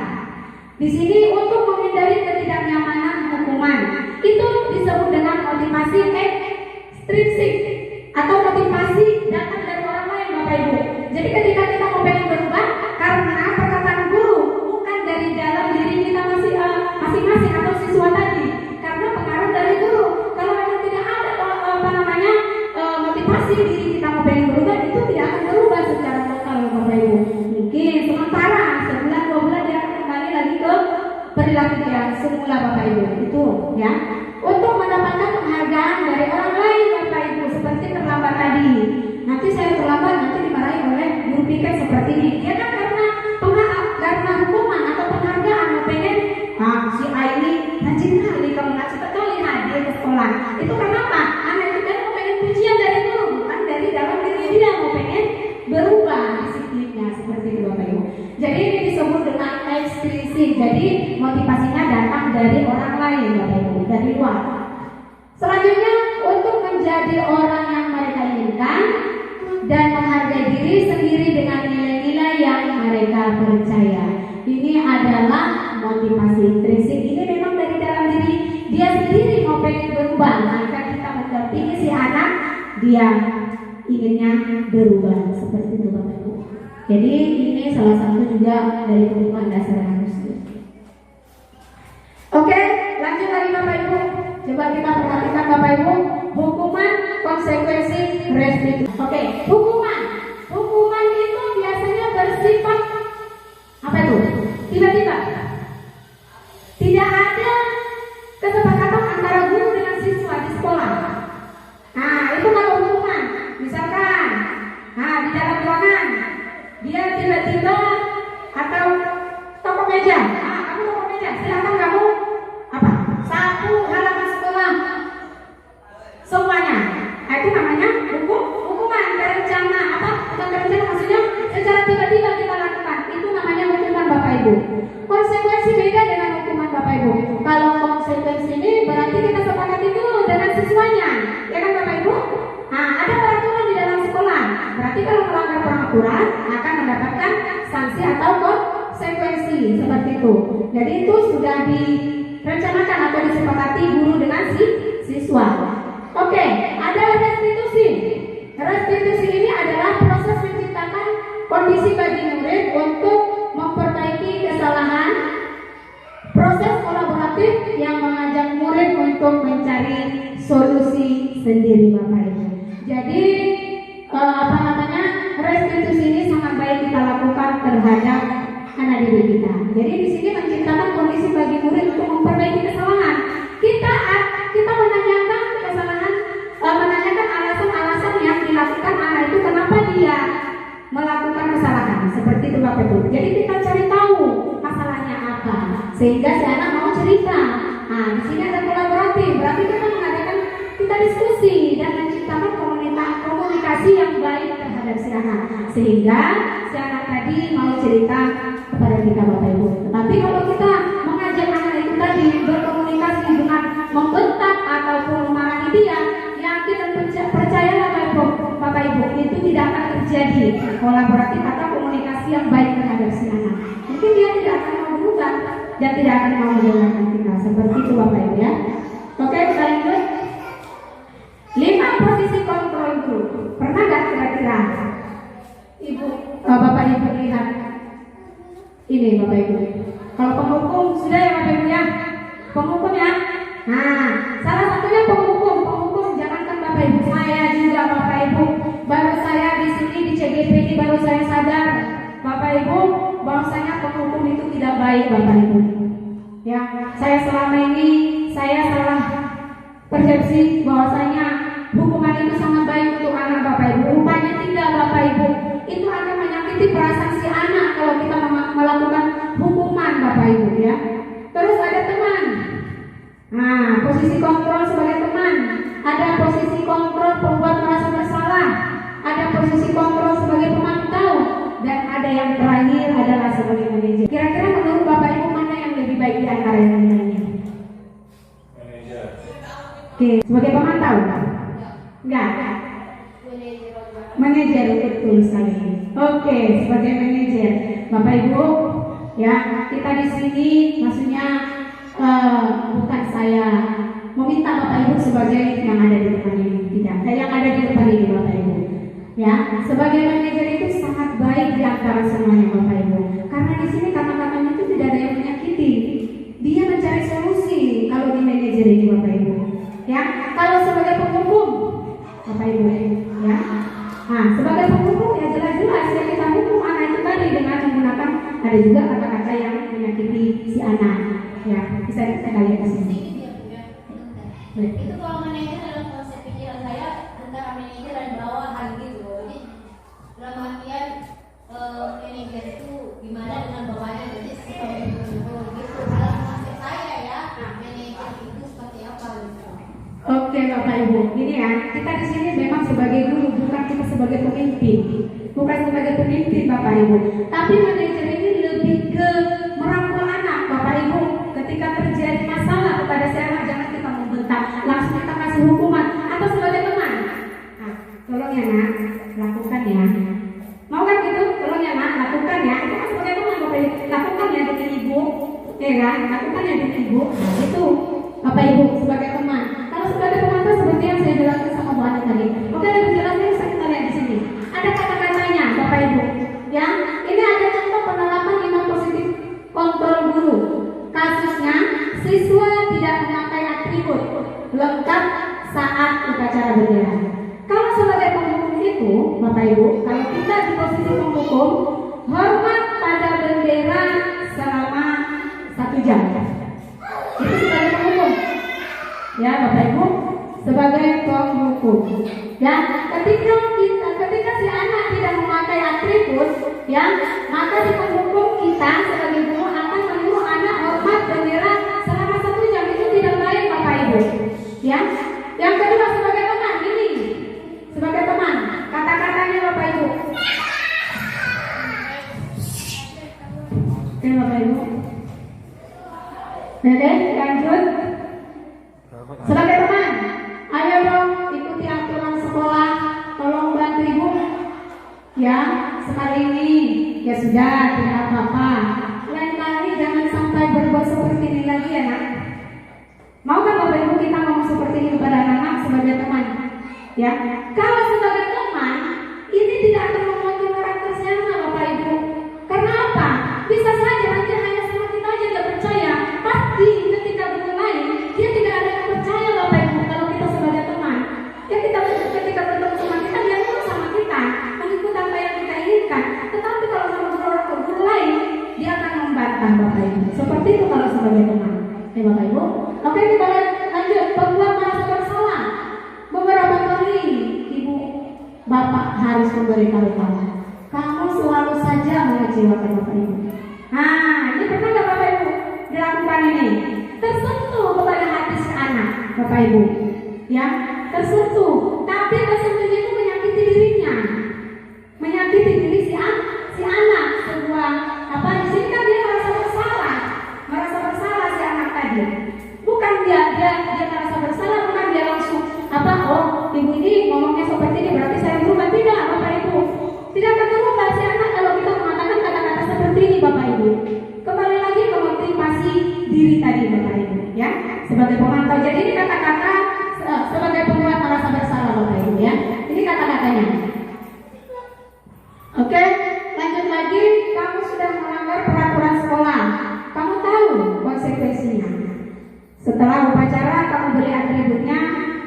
Di sini untuk menghindari ketidaknyamanan hukuman, itu disebut dengan motivasi ekstrinsik atau motivasi datang dari orang lain Bapak Ibu. Jadi ketika kita mau pengen berubah karena perkataan guru, bukan dari dalam diri kita masing-masing atau siswa tadi, karena pengaruh dari guru. Kalau memang tidak ada motivasi diri kita mau pengen berubah, itu tidak akan berubah secara total Bapak Ibu. Mungkin sementara sebulan 2 bulan dia akan kembali lagi ke perilaku yang semula Bapak Ibu. Itu ya. Untuk mendapatkan penghargaan dari orang lain Bapak Ibu, seperti terlambat tadi. Nanti saya terlambat, nanti dimarahi oleh guru piket seperti ini. Dia kan karena hukuman atau penghargaan, mau pengen si A ini rajin kali, kamu nggak cepat kali hadir ke sekolah. Itu kenapa? Anak itu kan mau pengen pujian dari guru, bukan dari dalam diri dia, mau pengen berubah disiplinnya seperti itu Bapak Ibu. Jadi ini disebut dengan ekstrinsik. Jadi motivasinya datang dari orang lain Bapak Ibu, dari luar. Selanjutnya untuk menjadi orang yang mereka inginkan dan menghargai diri sendiri dengan nilai-nilai yang mereka percaya. Ini adalah motivasi intrinsik. Ini memang dari dalam diri dia sendiri mau pengen berubah. Maka kita mendampingi si anak, dia inginnya berubah seperti itu Bapak Ibu. Jadi ini salah satu juga dari kebutuhan dasar manusia. Oke, lanjut lagi Bapak Ibu. Coba kita perhatikan Bapak Ibu, hukuman, konsekuensi, restitusi. Oke, hukuman itu biasanya bersifat apa itu? Tiba-tiba. Tidak ada kesepakatan antara guru dengan siswa di sekolah. Nah, itu kalau hukuman. Misalkan, di dalam ruangan dia tiba-tiba atau toko meja. Kamu toko meja, silakan kamu sapu halaman sekolah semuanya. Itu namanya hukuman berencana. Bukan berencana, maksudnya secara tiba-tiba kita lakukan. Itu namanya hukuman Bapak Ibu. Konsekuensi beda dengan hukuman Bapak Ibu. Kalau konsekuensi ini berarti kita sepakati dulu dengan siswanya, ya kan Bapak Ibu? Ada peraturan di dalam sekolah. Berarti kalau melanggar peraturan akan mendapatkan sanksi atau konsekuensi seperti itu. Jadi itu sudah direncanakan atau disepakati guru dengan siswa. Oke, ada restitusi. Restitusi ini adalah proses menciptakan kondisi bagi murid untuk memperbaiki kesalahan. Proses kolaboratif yang mengajak murid untuk mencari solusi sendiri Bapak Ibu. Jadi restitusi ini sangat baik kita lakukan terhadap anak didik kita. Jadi di sini menciptakan kondisi bagi murid untuk memperbaiki kesalahan. Kita menanyakan kesalahan, menanyakan alasan-alasan yang dilakukan anak itu kenapa dia melakukan kesalahan seperti itu Bapak Ibu. Jadi kita cari tahu masalahnya apa sehingga si anak mau cerita. Di sini ada kolaboratif, berarti kita diskusi dan menciptakan komunikasi yang baik terhadap si anak sehingga si anak tadi mau cerita kepada kita Bapak Ibu. Tetapi kalau kita mengajak anak itu tadi berkomunikasi dengan membentak ataupun memarahi dia, yakin dan percayalah Bapak Ibu, itu tidak akan terjadi kolaboratif atau komunikasi yang baik terhadap si anak. Mungkin dia tidak akan mau berubah dan tidak akan mau mendengarkan kita. Seperti itu Bapak Ibu ya. Oke, kita lanjut. 5 posisi kontrol guru. Pernah nggak kira-kira Bapak Ibu lihat ini Bapak Ibu? Kalau penghukum sudah ya Bapak Ibu ya, penghukum ya. Salah satunya penghukum jangankan Bapak Ibu, saya juga Bapak Ibu. Baru saya di sini di CGP ini baru saya sadar Bapak Ibu bahwasanya penghukum itu tidak baik Bapak Ibu. Ya, saya selama ini saya salah persepsi bahwasanya hukuman itu sangat baik untuk anak Bapak Ibu. Rupanya Manajer, betul sekali. Oke, sebagai manajer, Bapak Ibu, ya kita di sini maksudnya bukan saya meminta Bapak Ibu sebagai yang ada di depan ini, tidak. Yang ada di depan ini Bapak Ibu. Ya, sebagai manajer itu sangat baik di antara semuanya Bapak Ibu. Karena di sini kata-katanya itu tidak ada yang menyakiti. Dia mencari solusi kalau di manajer ini Bapak Ibu. Ya, kalau sebagai penghukum Bapak Ibu, ya. Nah, sebagai penghukum ya jelas-jelas ya kita hukum anak itu tadi dengan menggunakan ada juga kata-kata yang menyakiti si anak. Ya, bisa kita lihat di sini. Itu kalau manajer dalam konsep pikiran saya antara manajer dan bawahan gitu. Jadi dalam artian manajer itu gimana dengan bawahannya, jadi seperti itu gitu. Dalam konsep saya ya, manajer itu seperti apa gitu. Oke Bapak Ibu, ini ya kita di sini memang sebagai guru, bukan kita sebagai pemimpin, bukan sebagai pemimpin Bapak Ibu. Tapi manajer ini lebih ke merangkul anak Bapak Ibu. Ketika terjadi masalah kepada si anak, jangan kita membentak, langsung kita kasih hukuman atau sebagai teman. Nah, tolong ya nak, lakukan ya. Mau kan gitu? Tolong ya nak, lakukan ya. Itu kan sebagai teman Bapak Ibu, lakukan ya dengan ibu, ya kan? Lakukan ya dengan ibu. Itu Bapak Ibu sebagai teman. Kalau sebagai teman itu seperti yang saya jelaskan sama Bu Ani tadi. Oke, lebih jelasnya bisa kita lihat di sini. Ada kata-katanya Bapak Ibu. Ya, ini ada contoh penerapan iman positif kontrol guru. Kasusnya siswa tidak memakai atribut lengkap saat upacara bendera. Kalau sebagai penghukum itu, Bapak Ibu, kalau kita di posisi penghukum, hormat pada bendera selama 1 jam. Itu sebagai penghukum. Ya Bapak Ibu, sebagai penghukum. Ya, ketika si anak tidak memakai atribut, ya, maka di penghukum kita sebagai guru akan menyuruh anak hormat bendera selama 1 jam. Itu tidak baik Bapak Ibu. Ya, yang kedua sebagai teman ini, sebagai teman, kata-katanya Bapak Ibu. Oke Bapak Ibu. Oke, lanjut. Sebagai teman, ayo dong ikuti aturan sekolah, tolong bantu ibu. Ya, sekali ini ya sudah, tidak apa-apa. Lain kali jangan sampai berbuat seperti ini lagi ya nak. Mau kan Bapak Ibu kita ngomong seperti ini kepada anak-anak sebagai teman? Ya, kalau sebagai teman ini tidak akan membantu karakter si anak Bapak Ibu. Karena apa? Bisa saja nanti hanya sama kita aja tidak percaya. Pasti ketika guru lain dia tidak ada yang percaya Bapak Ibu kalau kita sebagai teman. Ya kita ketika bertemu sama kita dia nurut sama kita, mengikuti apa yang kita inginkan. Tetapi kalau sama guru lain dia akan membantah Bapak Ibu. Seperti itu kalau sebagai teman. Ya Bapak Ibu. Oke, kita lanjut. Pembuat merasa bersalah. Beberapa kali ibu bapak harus memberikan kamu. Kamu selalu saja mengecewakan Bapak Ibu. Nah, ini pernah nggak Bapak Ibu dilakukan ini? Tersentuh kepada hati si anak, Bapak Ibu. Ya, tersentuh. Tapi tersentuhnya itu menyakiti dirinya, menyakiti diri si anak. Sebuah apa di sini kan dia merasa bersalah si anak tadi. Bukan dia merasa bersalah, bukan dia langsung apa? Oh, ibu ini ngomongnya seperti ini berarti saya berubah. Tidak, Bapak Ibu. Tidak akan berubah si anak kalau kita mengatakan kata-kata seperti ini, Bapak Ibu. Kembali lagi ke motivasi diri tadi, Bapak Ibu. Ya, sebagai pemantau. Jadi ini kata-kata sebagai pembuat merasa bersalah, Bapak Ibu. Ya, ini kata-katanya. Oke, lanjut lagi. Kamu sudah melanggar peraturan sekolah. Kamu tahu konsekuensinya. Setelah upacara, kamu beri atributnya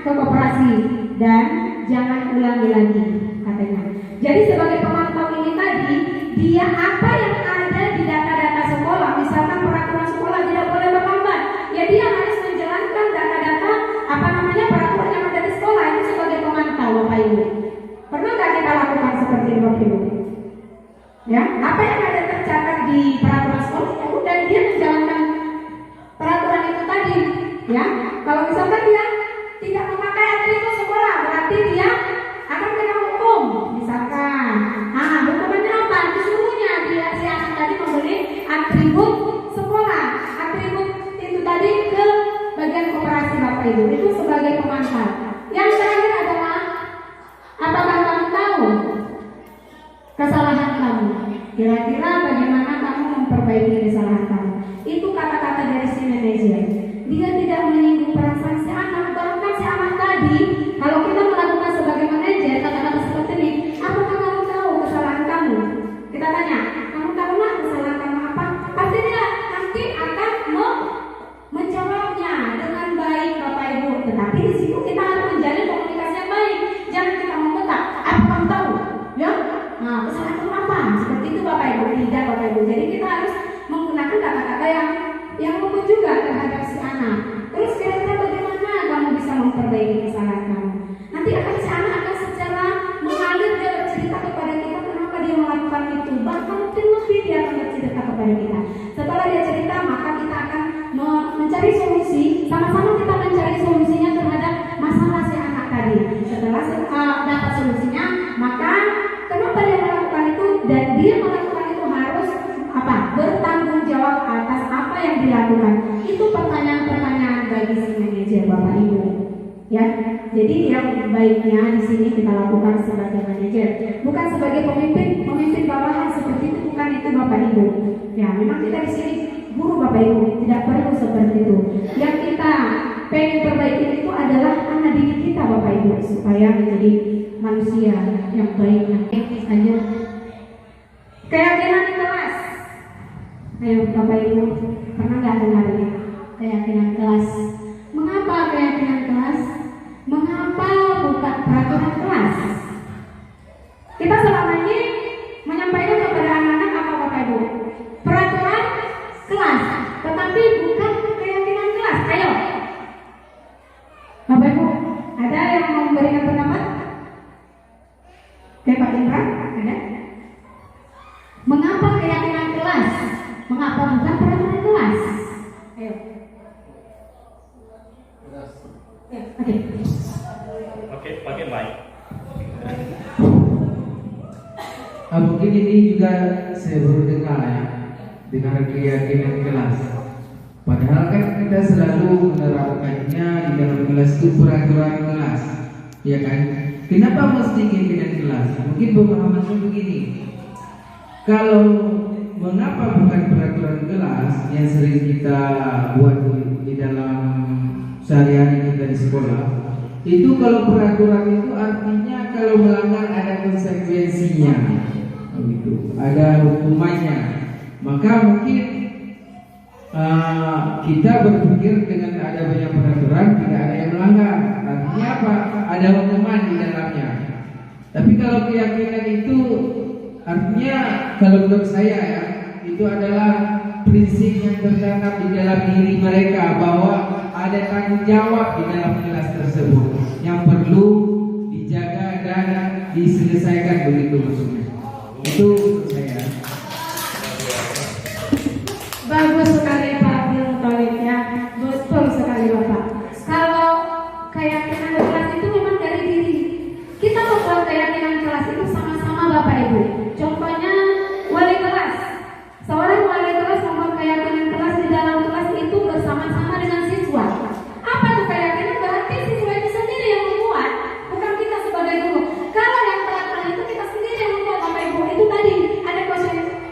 ke koperasi dan jangan ulangi lagi, katanya. Jadi sebagai pemantau ini tadi, dia apa yang ada di data-data sekolah, misalkan peraturan sekolah tidak boleh berlambat, ya dia harus menjalankan data-data peraturan yang ada di sekolah itu sebagai pemantau, Bapak Ibu. Pernah nggak kita lakukan seperti itu, Bapak Ibu? Ya, apa yang ada tercatat di peraturan sekolah, ya udah dia menjalankan peraturan itu tadi. Ya, kalau misalkan dia tidak memakai atribut sekolah, berarti dia akan kena hukum. Misalkan, hukumannya apa? Disuruhnya dia si anak tadi membeli atribut sekolah, atribut itu tadi ke bagian koperasi, Bapak Ibu. Itu sebagai pemantau. Yang terakhir adalah, apakah kamu tahu kesalahan kamu. Kira-kira bagaimana kamu memperbaiki kesalahan kamu? Itu kata-kata dari si manajer. Dia tidak menyinggung perasaan si anak. Bahkan si anak tadi, kalau kita melakukan sebagai manajer kata-kata seperti ini, apakah kamu tahu kesalahan kamu? Kita tanya, kamu tahu nggak kesalahan kamu apa? Pasti dia nanti akan menjawabnya dengan baik, Bapak Ibu. Tetapi di situ kita harus menjalin komunikasi yang baik. Jangan kita membentak. Apa kamu tahu? Ya, nah, kesalahan kamu apa? Seperti itu Bapak Ibu. Tidak Bapak Ibu. Jadi kita harus menggunakan kata-kata yang lembut juga terhadap si anak. Terus kira-kira bagaimana kamu bisa memperbaiki kesalahan kamu? Nanti akan si anak akan secara mengalir dia bercerita kepada kita kenapa dia melakukan itu. Bahkan mungkin lebih dia akan bercerita kepada kita. Setelah dia cerita, maka kita akan mencari solusi. Sama-sama kita mencari solusinya terhadap masalah si anak tadi. Setelah dapat solusinya, maka kenapa dia melakukan itu dan dia melakukan itu harus apa? Bertanggung jawab atas apa yang dilakukan. Itu pertanyaan-pertanyaan bagi si manajer Bapak Ibu. Ya, jadi yang baiknya di sini kita lakukan sebagai manajer, bukan sebagai pemimpin bawahan seperti itu, bukan itu Bapak Ibu. Ya, memang kita di sini guru Bapak Ibu, tidak perlu seperti itu. Yang kita pengen perbaiki itu adalah anak didik kita Bapak Ibu, supaya menjadi manusia yang baik. Lanjut. Keyakinan di kelas. Ayo Bapak Ibu, pernah nggak dengar ini? Keyakinan kelas. Mengapa keyakinan kelas? Mengapa bukan peraturan kelas? Kita selama ini menyampaikan kepada anak-anak apa Bapak Ibu? Peraturan kelas, tetapi bukan keyakinan kelas. Ayo, Bapak Ibu, ada yang mau memberikan pendapat? Pak Indra, ada? Mengapa keyakinan kelas? Mengapa bukan peraturan kelas? Ayo. Oke, pakai mic. Mungkin ini juga saya baru dengar ya, dengan keyakinan kelas. Padahal kan kita selalu menerapkannya di dalam kelas itu peraturan kelas, ya kan? Kenapa mesti keyakinan kelas? Mungkin pemahamannya begini. Kalau mengapa bukan peraturan kelas yang sering kita buat di dalam sehari-hari kita di sekolah, itu kalau peraturan itu artinya kalau melanggar ada konsekuensinya, gitu, ada hukumannya. Maka mungkin kita berpikir dengan ada banyak peraturan tidak ada yang melanggar, artinya apa? Ada hukuman di dalamnya. Tapi kalau keyakinan itu artinya, kalau menurut saya ya, itu adalah prinsip yang tertanam di dalam diri mereka bahwa ada tanggung jawab di dalam kelas tersebut yang perlu dijaga dan diselesaikan, begitu maksudnya. Itu menurut saya. Bagus sekali Pak Abdul Thalib ya, betul sekali Bapak. Kalau keyakinan kelas itu memang dari diri. Kita membuat keyakinan kelas itu sama-sama Bapak Ibu. Contohnya wali kelas. Seorang wali kelas membuat keyakinan kelas di dalam kelas itu bersama-sama dengan siswa. Apa itu keyakinan? Berarti siswa itu sendiri yang membuat, bukan kita sebagai guru. Kalau yang peraturan itu kita sendiri yang membuat Bapak Ibu. Itu tadi ada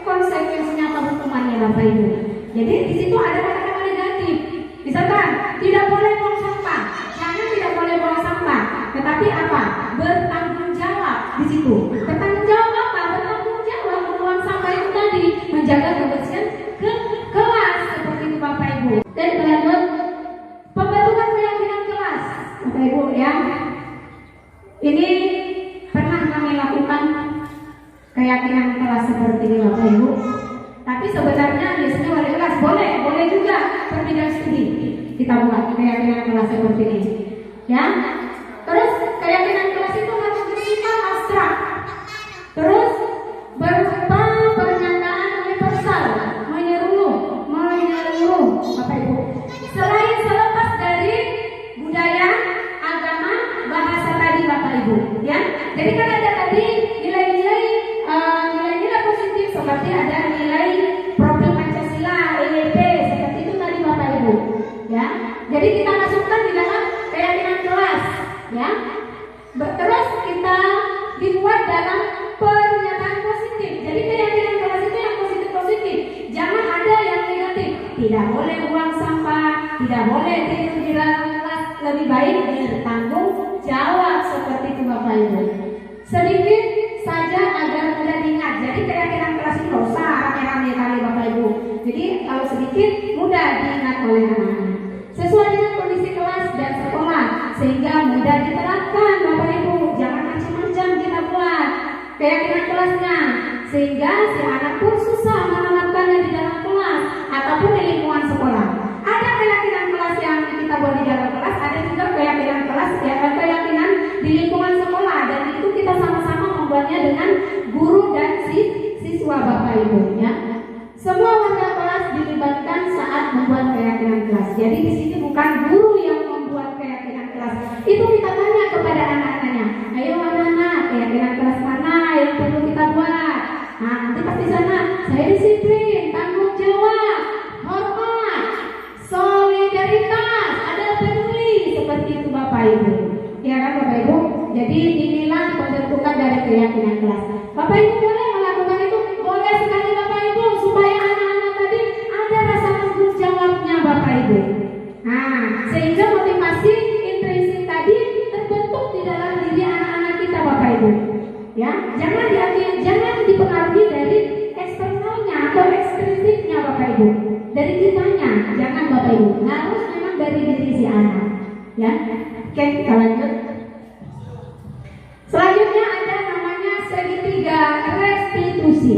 konsekuensinya atau hukumannya Bapak Ibu. Jadi di situ ada kata-kata negatif. Misalkan tidak boleh buang sampah, jangan tidak boleh buang sampah. Tetapi apa? Bertanggung jawab di situ. Bertanggung jawab apa? Bertanggung jawab membuang sampah itu tadi, menjaga kebersihan ke kelas seperti itu Bapak Ibu. Dan lanjut pembentukan keyakinan kelas Bapak Ibu ya. Ini pernah kami lakukan keyakinan kelas seperti ini Bapak Ibu. Tapi sebenarnya biasanya wali kelas boleh juga perbedaan studi kita buat keyakinan kelas seperti ini, ya. Terus keyakinan kelas itu harus bersifat abstrak, terus berupa pernyataan universal, menyeluruh, Bapak Ibu. Selain selepas dari budaya, agama, bahasa tadi Bapak Ibu, ya. Jadi kan ada tadi nilai-nilai positif seperti ada nilai profil Pancasila, EYP, seperti itu tadi Bapak Ibu, ya. Jadi kita masukkan di dalam keyakinan kelas. tidak boleh buang sampah, tidak boleh tidur di dalam kelas, lebih baik bertanggung jawab seperti itu Bapak Ibu. Sedikit saja agar mudah diingat. Jadi keyakinan kelas itu nggak usah rame-rame kali Bapak Ibu. Jadi kalau sedikit mudah diingat oleh anak-anak. Sesuai dengan kondisi kelas dan sekolah sehingga mudah diterapkan Bapak Ibu. Jangan macam-macam kita buat keyakinan kelasnya sehingga si anak pun susah menerapkannya di dalam kelas ataupun di lingkungan sekolah. Ada keyakinan kelas yang kita buat di dalam kelas, ada juga keyakinan kelas keyakinan di lingkungan sekolah, dan itu kita sama-sama membuatnya dengan guru dan siswa Bapak Ibu ya. Semua warga kelas dilibatkan saat membuat keyakinan kelas. Jadi di sini bukan guru yang membuat keyakinan kelas. Itu kita tanya kepada anak-anaknya. Ayo anak-anak, keyakinan kelas mana yang perlu kita buat? Nah, nanti pasti sana saya disiplin, tanggung jawab, hormat, solidaritas, ada peduli, seperti itu Bapak Ibu. Ya kan Bapak Ibu? Jadi inilah pembentukan dari keyakinan kelas. Bapak Ibu boleh melakukan itu, boleh sekali Bapak Ibu, supaya anak-anak tadi ada rasa tanggung jawabnya Bapak Ibu. Nah, sehingga motivasi intrinsik tadi terbentuk di dalam diri anak-anak kita Bapak Ibu. Ya, jangan dipengaruhi dari eksternalnya atau ekstrinsiknya Bapak Ibu. Dari kitanya, jangan Bapak Ibu. Harus memang dari diri si anak. Ya, oke kita lanjut. Selanjutnya ada namanya segitiga restitusi.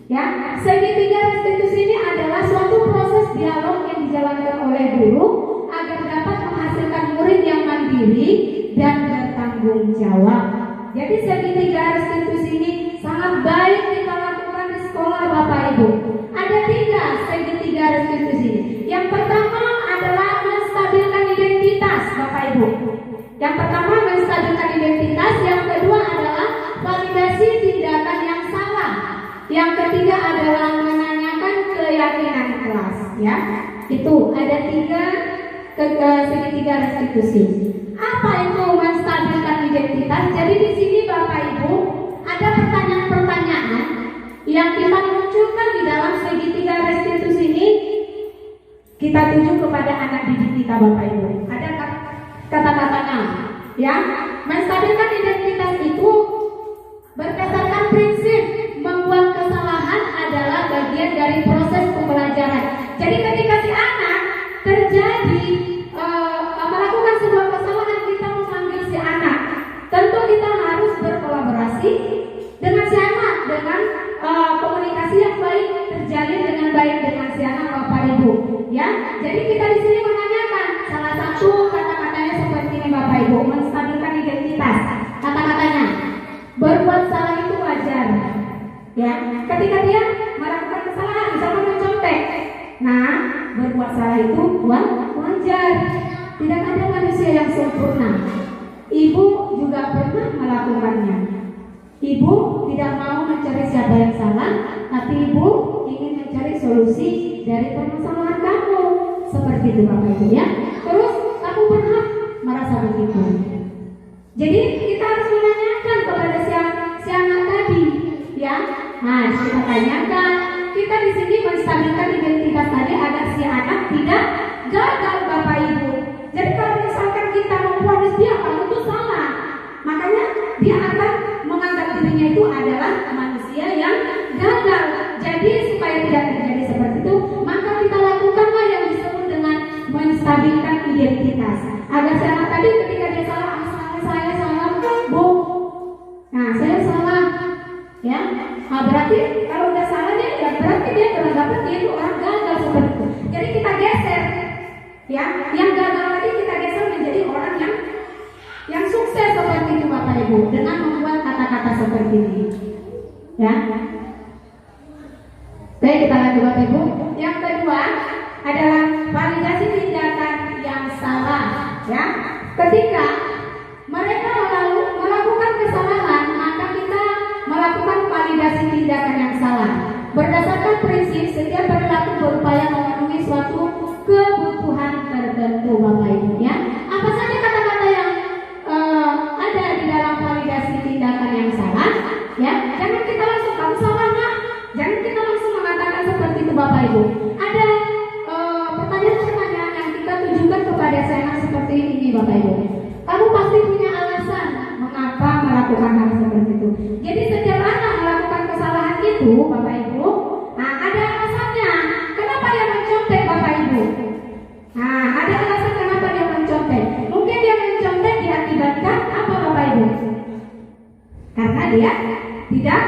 Ya, segitiga restitusi ini adalah suatu proses dialog yang dijalankan oleh guru agar dapat menghasilkan murid yang mandiri dan bertanggung jawab. Jadi segitiga restitusi ini sangat baik kita lakukan di sekolah Bapak Ibu. Ada 3 segitiga restitusi. Yang pertama adalah menstabilkan identitas Bapak Ibu. Yang pertama menstabilkan identitas, yang kedua adalah validasi tindakan yang salah. Yang ketiga adalah menanyakan keyakinan kelas. Ya, itu ada 3 segitiga restitusi. Apa itu menstabilkan identitas? Jadi di sini Bapak Ibu ada pertanyaan-pertanyaan yang kita munculkan di dalam segitiga restitusi ini. Kita tuju kepada anak didik kita Bapak Ibu. Ada kata-katanya, ya. Menstabilkan identitas itu berdasarkan prinsip membuat kesalahan adalah bagian dari proses pembelajaran. Jadi ketika si anak terjadi melakukan sebuah kesalahan, kita memanggil si anak. Tentu kita harus berkolaborasi dengan si anak, dengan komunikasi yang baik terjalin dengan baik dengan si anak Bapak Ibu. Ya, jadi kita di sini menanyakan salah satu kata-katanya seperti ini Bapak Ibu, menstabilkan identitas. Kata-katanya, berbuat salah itu wajar. Ya, ketika dia melakukan kesalahan, misalnya mencontek, nah berbuat salah itu wajar. Tidak ada manusia yang sempurna. Ibu juga pernah melakukannya. Ibu tidak mau mencari siapa yang salah, tapi ibu ingin mencari solusi dari permasalahan kamu. Seperti itu Bapak Ibu ya. Terus kamu pernah merasa begitu. Jadi kita harus menanyakan kepada si anak tadi, ya. Nah, kita tanyakan. Kita di sini menstabilkan identitas tadi agar si anak tidak gagal Bapak Ibu. Jadi kalau misalkan kita memfonis dia kalau itu salah, makanya dia akan menganggap dirinya itu adalah manusia yang gagal. Jadi supaya tidak terjadi seperti itu, maka kita lakukanlah yang disebut dengan menstabilkan identitas. Agar si anak tadi ketika dia salah, saya salah, Bu. Nah, saya salah. Ya, nah, berarti kalau udah salah dia, ya berarti dia beranggapan dia itu orang gagal seperti itu. Jadi kita geser, ya, yang gagal tadi kita geser menjadi orang yang sukses seperti itu Bapak Ibu dengan membuat kata-kata seperti ini. Ya. Baik, kita lanjut Bapak Ibu. Yang kedua adalah validasi tindakan yang salah. Ya, ketika mereka melakukan kesalahan, maka kita melakukan validasi tindakan yang salah. Berdasarkan prinsip setiap perilaku berupaya memenuhi suatu kebutuhan tertentu Bapak Ibu. Ya, apa saja kata-kata yang ada di dalam validasi tindakan yang salah? Ya, jangan kita langsung kamu salah nak. Jangan kita langsung mengatakan seperti itu Bapak Ibu. Ada Bapak Ibu. Kamu pasti punya alasan mengapa melakukan hal seperti itu. Jadi setiap anak melakukan kesalahan itu, Bapak Ibu, nah ada alasannya. Kenapa dia mencontek, Bapak Ibu? Nah, ada alasan kenapa dia mencontek. Mungkin dia mencontek diakibatkan apa, Bapak Ibu? Karena dia tidak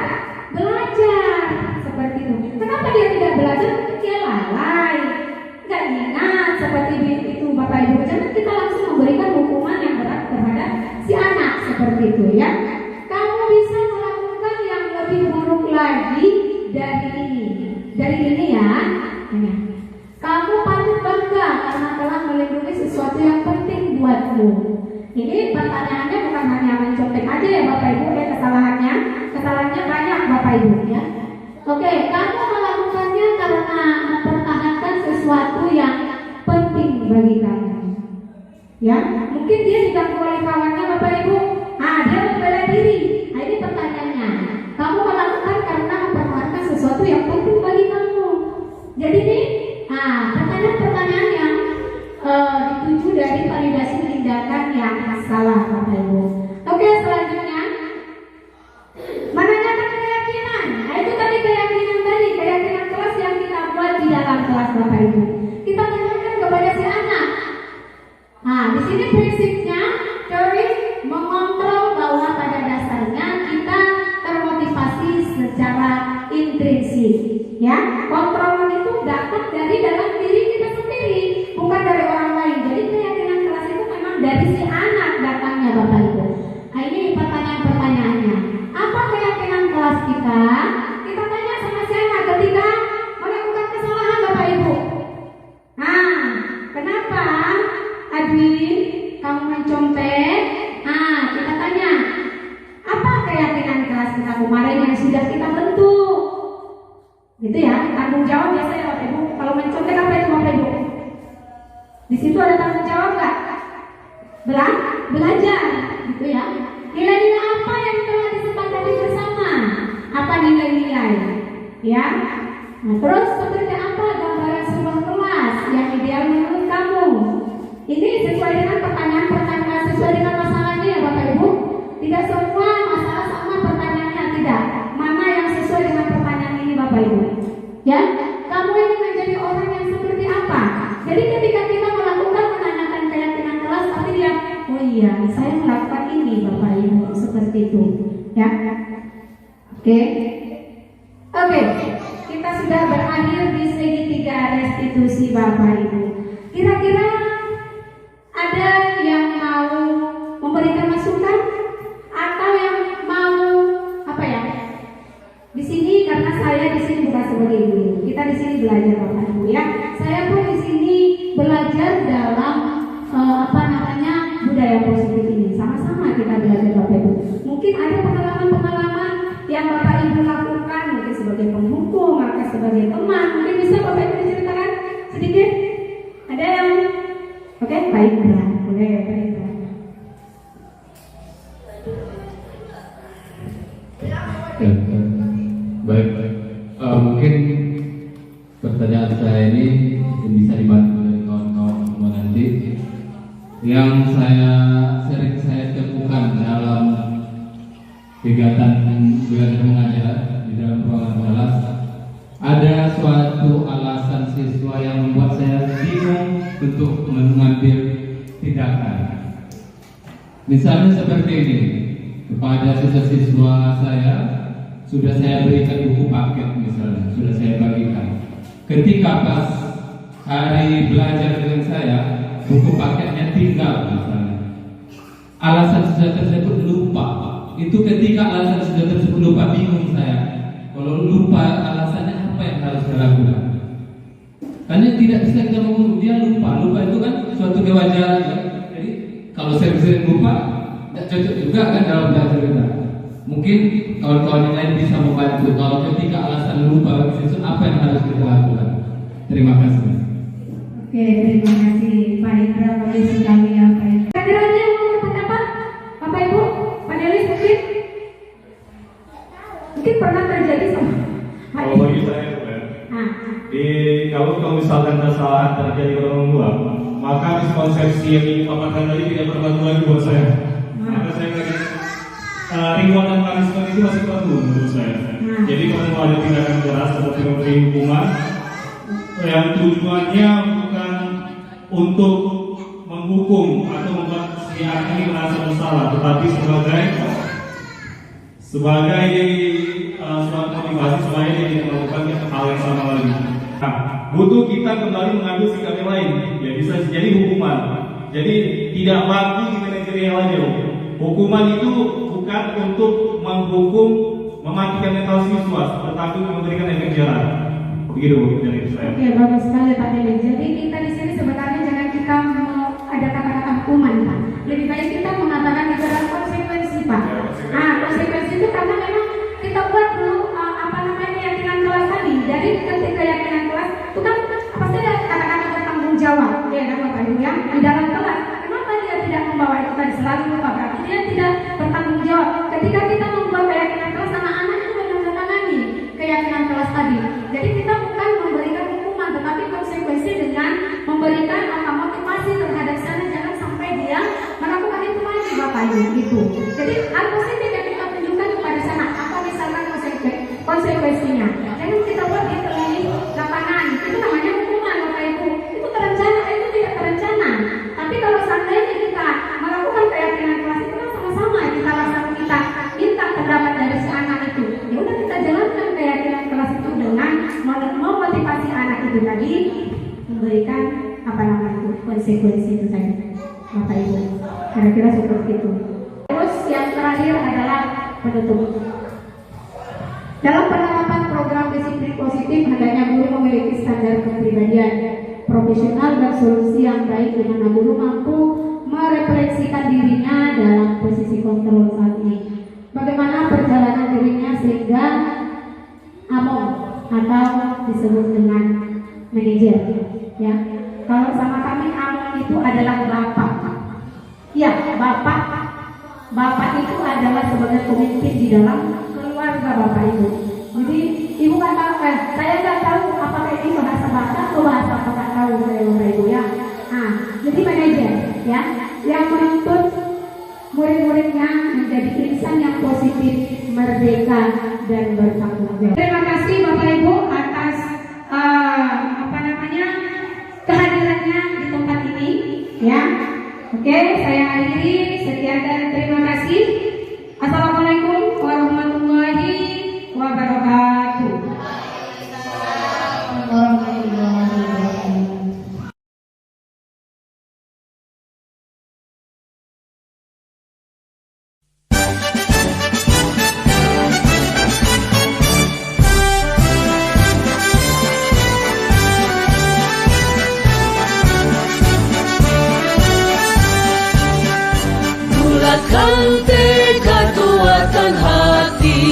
belajar seperti itu. Kenapa dia tidak belajar? Dia lalai, nggak ingat seperti itu, Bapak Ibu. Jangan kita langsung memberikan hukuman yang berat terhadap si anak seperti itu, ya. Kamu bisa melakukan yang lebih buruk lagi dari ini. Dari ini ya. Kamu patut bangga karena telah melindungi sesuatu yang penting buatmu. Ini pertanyaannya bukan hanya mencontek aja ya Bapak Ibu, ya kesalahannya banyak Bapak Ibu ya. Oke, kamu melakukannya karena mempertahankan sesuatu yang penting bagi kamu. Ya, mungkin dia tidak oleh kawannya Bapak Ibu. Dia membela diri. Nah, ini pertanyaannya. Kamu melakukan karena mempertahankan sesuatu yang penting bagi kamu. Jadi ini, pertanyaan-pertanyaan yang dituju dari validasi tindakan yang salah Bapak Ibu. Oke, selanjutnya menanyakan keyakinan. Nah, itu tadi keyakinan kelas yang kita buat di dalam kelas Bapak Ibu. Kita tanyakan kepada si anak. Nah, di sini prinsipnya teori mengontrol bahwa pada dasarnya kita termotivasi secara intrinsik. Ya, kontrol itu datang dari dalam diri kita sendiri, bukan dari orang lain. Jadi keyakinan kelas itu memang dari si anak datangnya Bapak Ibu. Nah, ini pertanyaan-pertanyaannya. Apa keyakinan kelas kita? Kita tanya sama si anak ketika melakukan kesalahan Bapak Ibu. Nah, kenapa Adwin kamu mencontek? Nah, kita tanya apa keyakinan kelas kita kemarin yang sudah kita bentuk? Gitu ya, tanggung jawab biasanya Bapak Ibu. Kalau mencontek apa itu Bapak Ibu? Di situ ada tanggung jawab nggak? Belajar, gitu ya. Nilai-nilai apa yang telah disepakati bersama? Apa nilai-nilai? Ya. Nah, terus seperti apa gambaran sebuah kelas yang ideal menurut kamu? Ini sesuai dengan pertanyaan-pertanyaan, sesuai dengan masalahnya ya Bapak Ibu. Tidak semua masalah sama pertanyaannya, tidak. Mana yang sesuai dengan pertanyaan ini Bapak Ibu? Ya, kamu ingin menjadi orang yang seperti apa? Jadi ketika kita melakukan menanyakan keyakinan kelas, pasti dia, oh iya, saya melakukan ini Bapak Ibu, seperti itu. Ya, oke. Kita sudah berakhir di segitiga restitusi Bapak Ibu. Kira-kira ada yang mau memberikan masukan atau yang mau apa ya? Di sini karena saya di sini bukan sebagai guru, kita di sini belajar Bapak Ibu ya. Saya pun di sini belajar dalam budaya positif ini. Sama-sama kita belajar Bapak Ibu. Mungkin ada pengalaman-pengalaman yang Bapak Ibu lakukan, mungkin sebagai penghukum atau sebagai teman. Mungkin bisa Bapak Ibu diceritakan sedikit. Ada yang baik boleh baik. Baik. Mungkin pertanyaan saya ini bisa dibantu dari kawan-kawan semua nanti. Yang sering saya temukan dalam kegiatan mengajar di dalam ruangan kelas, ada suatu alasan siswa yang membuat saya bingung untuk mengambil tindakan. Misalnya seperti ini, kepada siswa-siswa saya sudah saya berikan buku paket misalnya, sudah saya bagikan. Ketika pas hari belajar dengan saya, buku paketnya tinggal misalnya. Alasan sudah tersebut lupa. Itu ketika alasan sudah tersebut lupa, bingung saya. Kalau lupa alasannya apa yang harus saya lakukan? Karena tidak bisa kita ngomong dia lupa. Lupa itu kan suatu kewajaran kan? Jadi kalau sering-sering lupa, tidak cocok juga kan dalam belajar kita. Mungkin kawan-kawan yang lain bisa membantu. Kalau ketika alasan lupa, itu apa yang harus kita lakukan? Terima kasih. Oke, terima kasih Pak Indra, polisi kami ya Pak Indra. Kira-kira ada yang mau berpendapat? Bapak Ibu, panelis mungkin pernah terjadi sama Kalau bagi saya Nah, Kalau misalkan kesalahan terjadi pada orang tua, maka miskonsepsi yang dipaparkan tadi tidak berlaku lagi buat saya. Maka saya kira ringan dan punishment itu masih perlu menurut saya. Jadi kalau mau ada tindakan keras seperti memberi hukuman yang tujuannya bukan untuk menghukum atau membuat si anak ini merasa bersalah, tetapi sebagai suatu motivasi supaya dia tidak melakukan hal yang sama lagi. Nah, butuh kita kembali mengambil sikap yang lain. Ya bisa jadi hukuman. Jadi tidak baku di manajerial aja. Hukuman itu bukan untuk menghukum, mematikan mental siswa, tetapi memberikan efek jerah. Begitu dari saya. Oke, bagus sekali Pak Dede. Jadi kita di sini sebenarnya jangan kita ada kata-kata hukuman, Pak. Lebih baik kita mengatakan itu adalah konsekuensi, Pak. Nah, konsekuensi itu karena memang kita buat dulu keyakinan kelas tadi. Jadi ketika keyakinan kelas itu kan pasti ada kata-kata bertanggung jawab, ya kan Bapak Ibu ya di dalam kelas. Kenapa dia tidak membawa itu tadi selalu lupa? Berarti dia tidak bertanggung jawab. Ketika kita membuat keyakinan kelas sama anak itu menandatangani keyakinan kelas tadi. Jadi kita bukan memberikan hukuman, tetapi konsekuensi dengan memberikan motivasi terhadap sana, jangan sampai dia melakukan itu lagi Bapak Ibu itu. Jadi hal positif yang kita tunjukkan kepada sana apa misalkan konsekuensinya. Jangan kita buat dia terlalu lapangan. Itu namanya hukuman Bapak Ibu. Itu terencana, itu tidak terencana. Tapi kalau seandainya kita melakukan keyakinan kelas itu kan sama-sama kita lakukan, kita minta pendapat dari si anak itu. Ya udah kita jalankan keyakinan kelas itu dengan memotivasi anak itu tadi memberikan konsekuensi itu tadi Bapak Ibu. Kira-kira seperti itu. Terus yang terakhir adalah penutup. Dalam penerapan program disiplin positif, hendaknya guru memiliki standar kepribadian profesional dan solusi yang baik, di mana guru mampu merefleksikan dirinya dalam posisi kontrol saat ini. Bagaimana perjalanan dirinya sehingga among atau disebut dengan manajer, ya. Kalau sama kami among itu adalah bapak. Ya, bapak itu adalah sebagai pemimpin di dalam keluarga Bapak Ibu. Jadi ibu katakan, saya nggak tahu apakah ini bahasa Batak atau bahasa apa, nggak tahu saya Bapak Ibu ya. Nah, jadi manajer ya, yang menuntut murid-muridnya menjadi insan yang positif, merdeka dan bertanggung jawab. Terima kasih Bapak Ibu atas kehadirannya di tempat ini ya. Oke, saya akhiri. Sekian dan terima kasih. Assalamualaikum warahmatullahi wabarakatuh. Bulatkan tekad, kuatkan hati.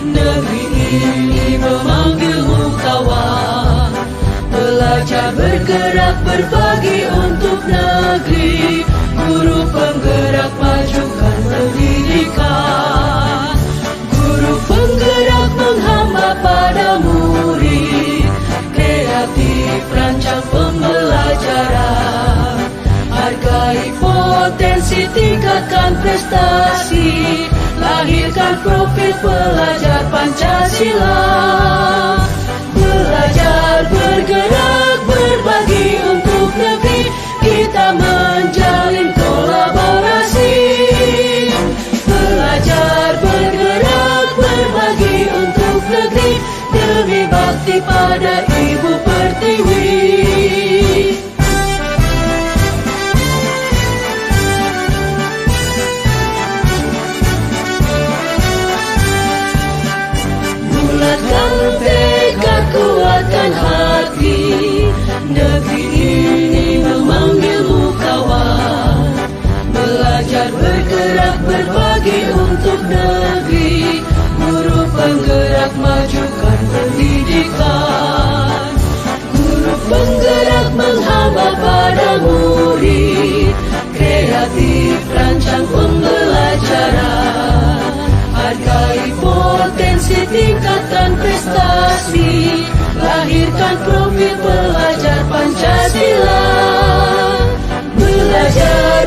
Negeri ini memanggilmu kawan. Belajar bergerak berbagi untuk negeri. Guru penggerak majukan pendidikan. Guru penggerak menghamba pada murid. Kreatif rancang pembelajaran. Hargai potensi, tingkatkan prestasi. Lahirkan profil pelajar Pancasila. Belajar bergerak berbagi untuk negeri. Kita menjalin kolaborasi. Belajar bergerak berbagi untuk negeri. Demi bakti pada Ibu Pertiwi. Bulatkan tekad, kuatkan hati. Negeri ini memanggilmu kawan. Belajar bergerak berbagi untuk negeri. Guru penggerak majukan pendidikan. Guru penggerak menghamba pada murid. Kreatif rancang pembelajaran. Hargai potensi, tingkatkan prestasi. lahirkan profil pelajar Pancasila. Belajar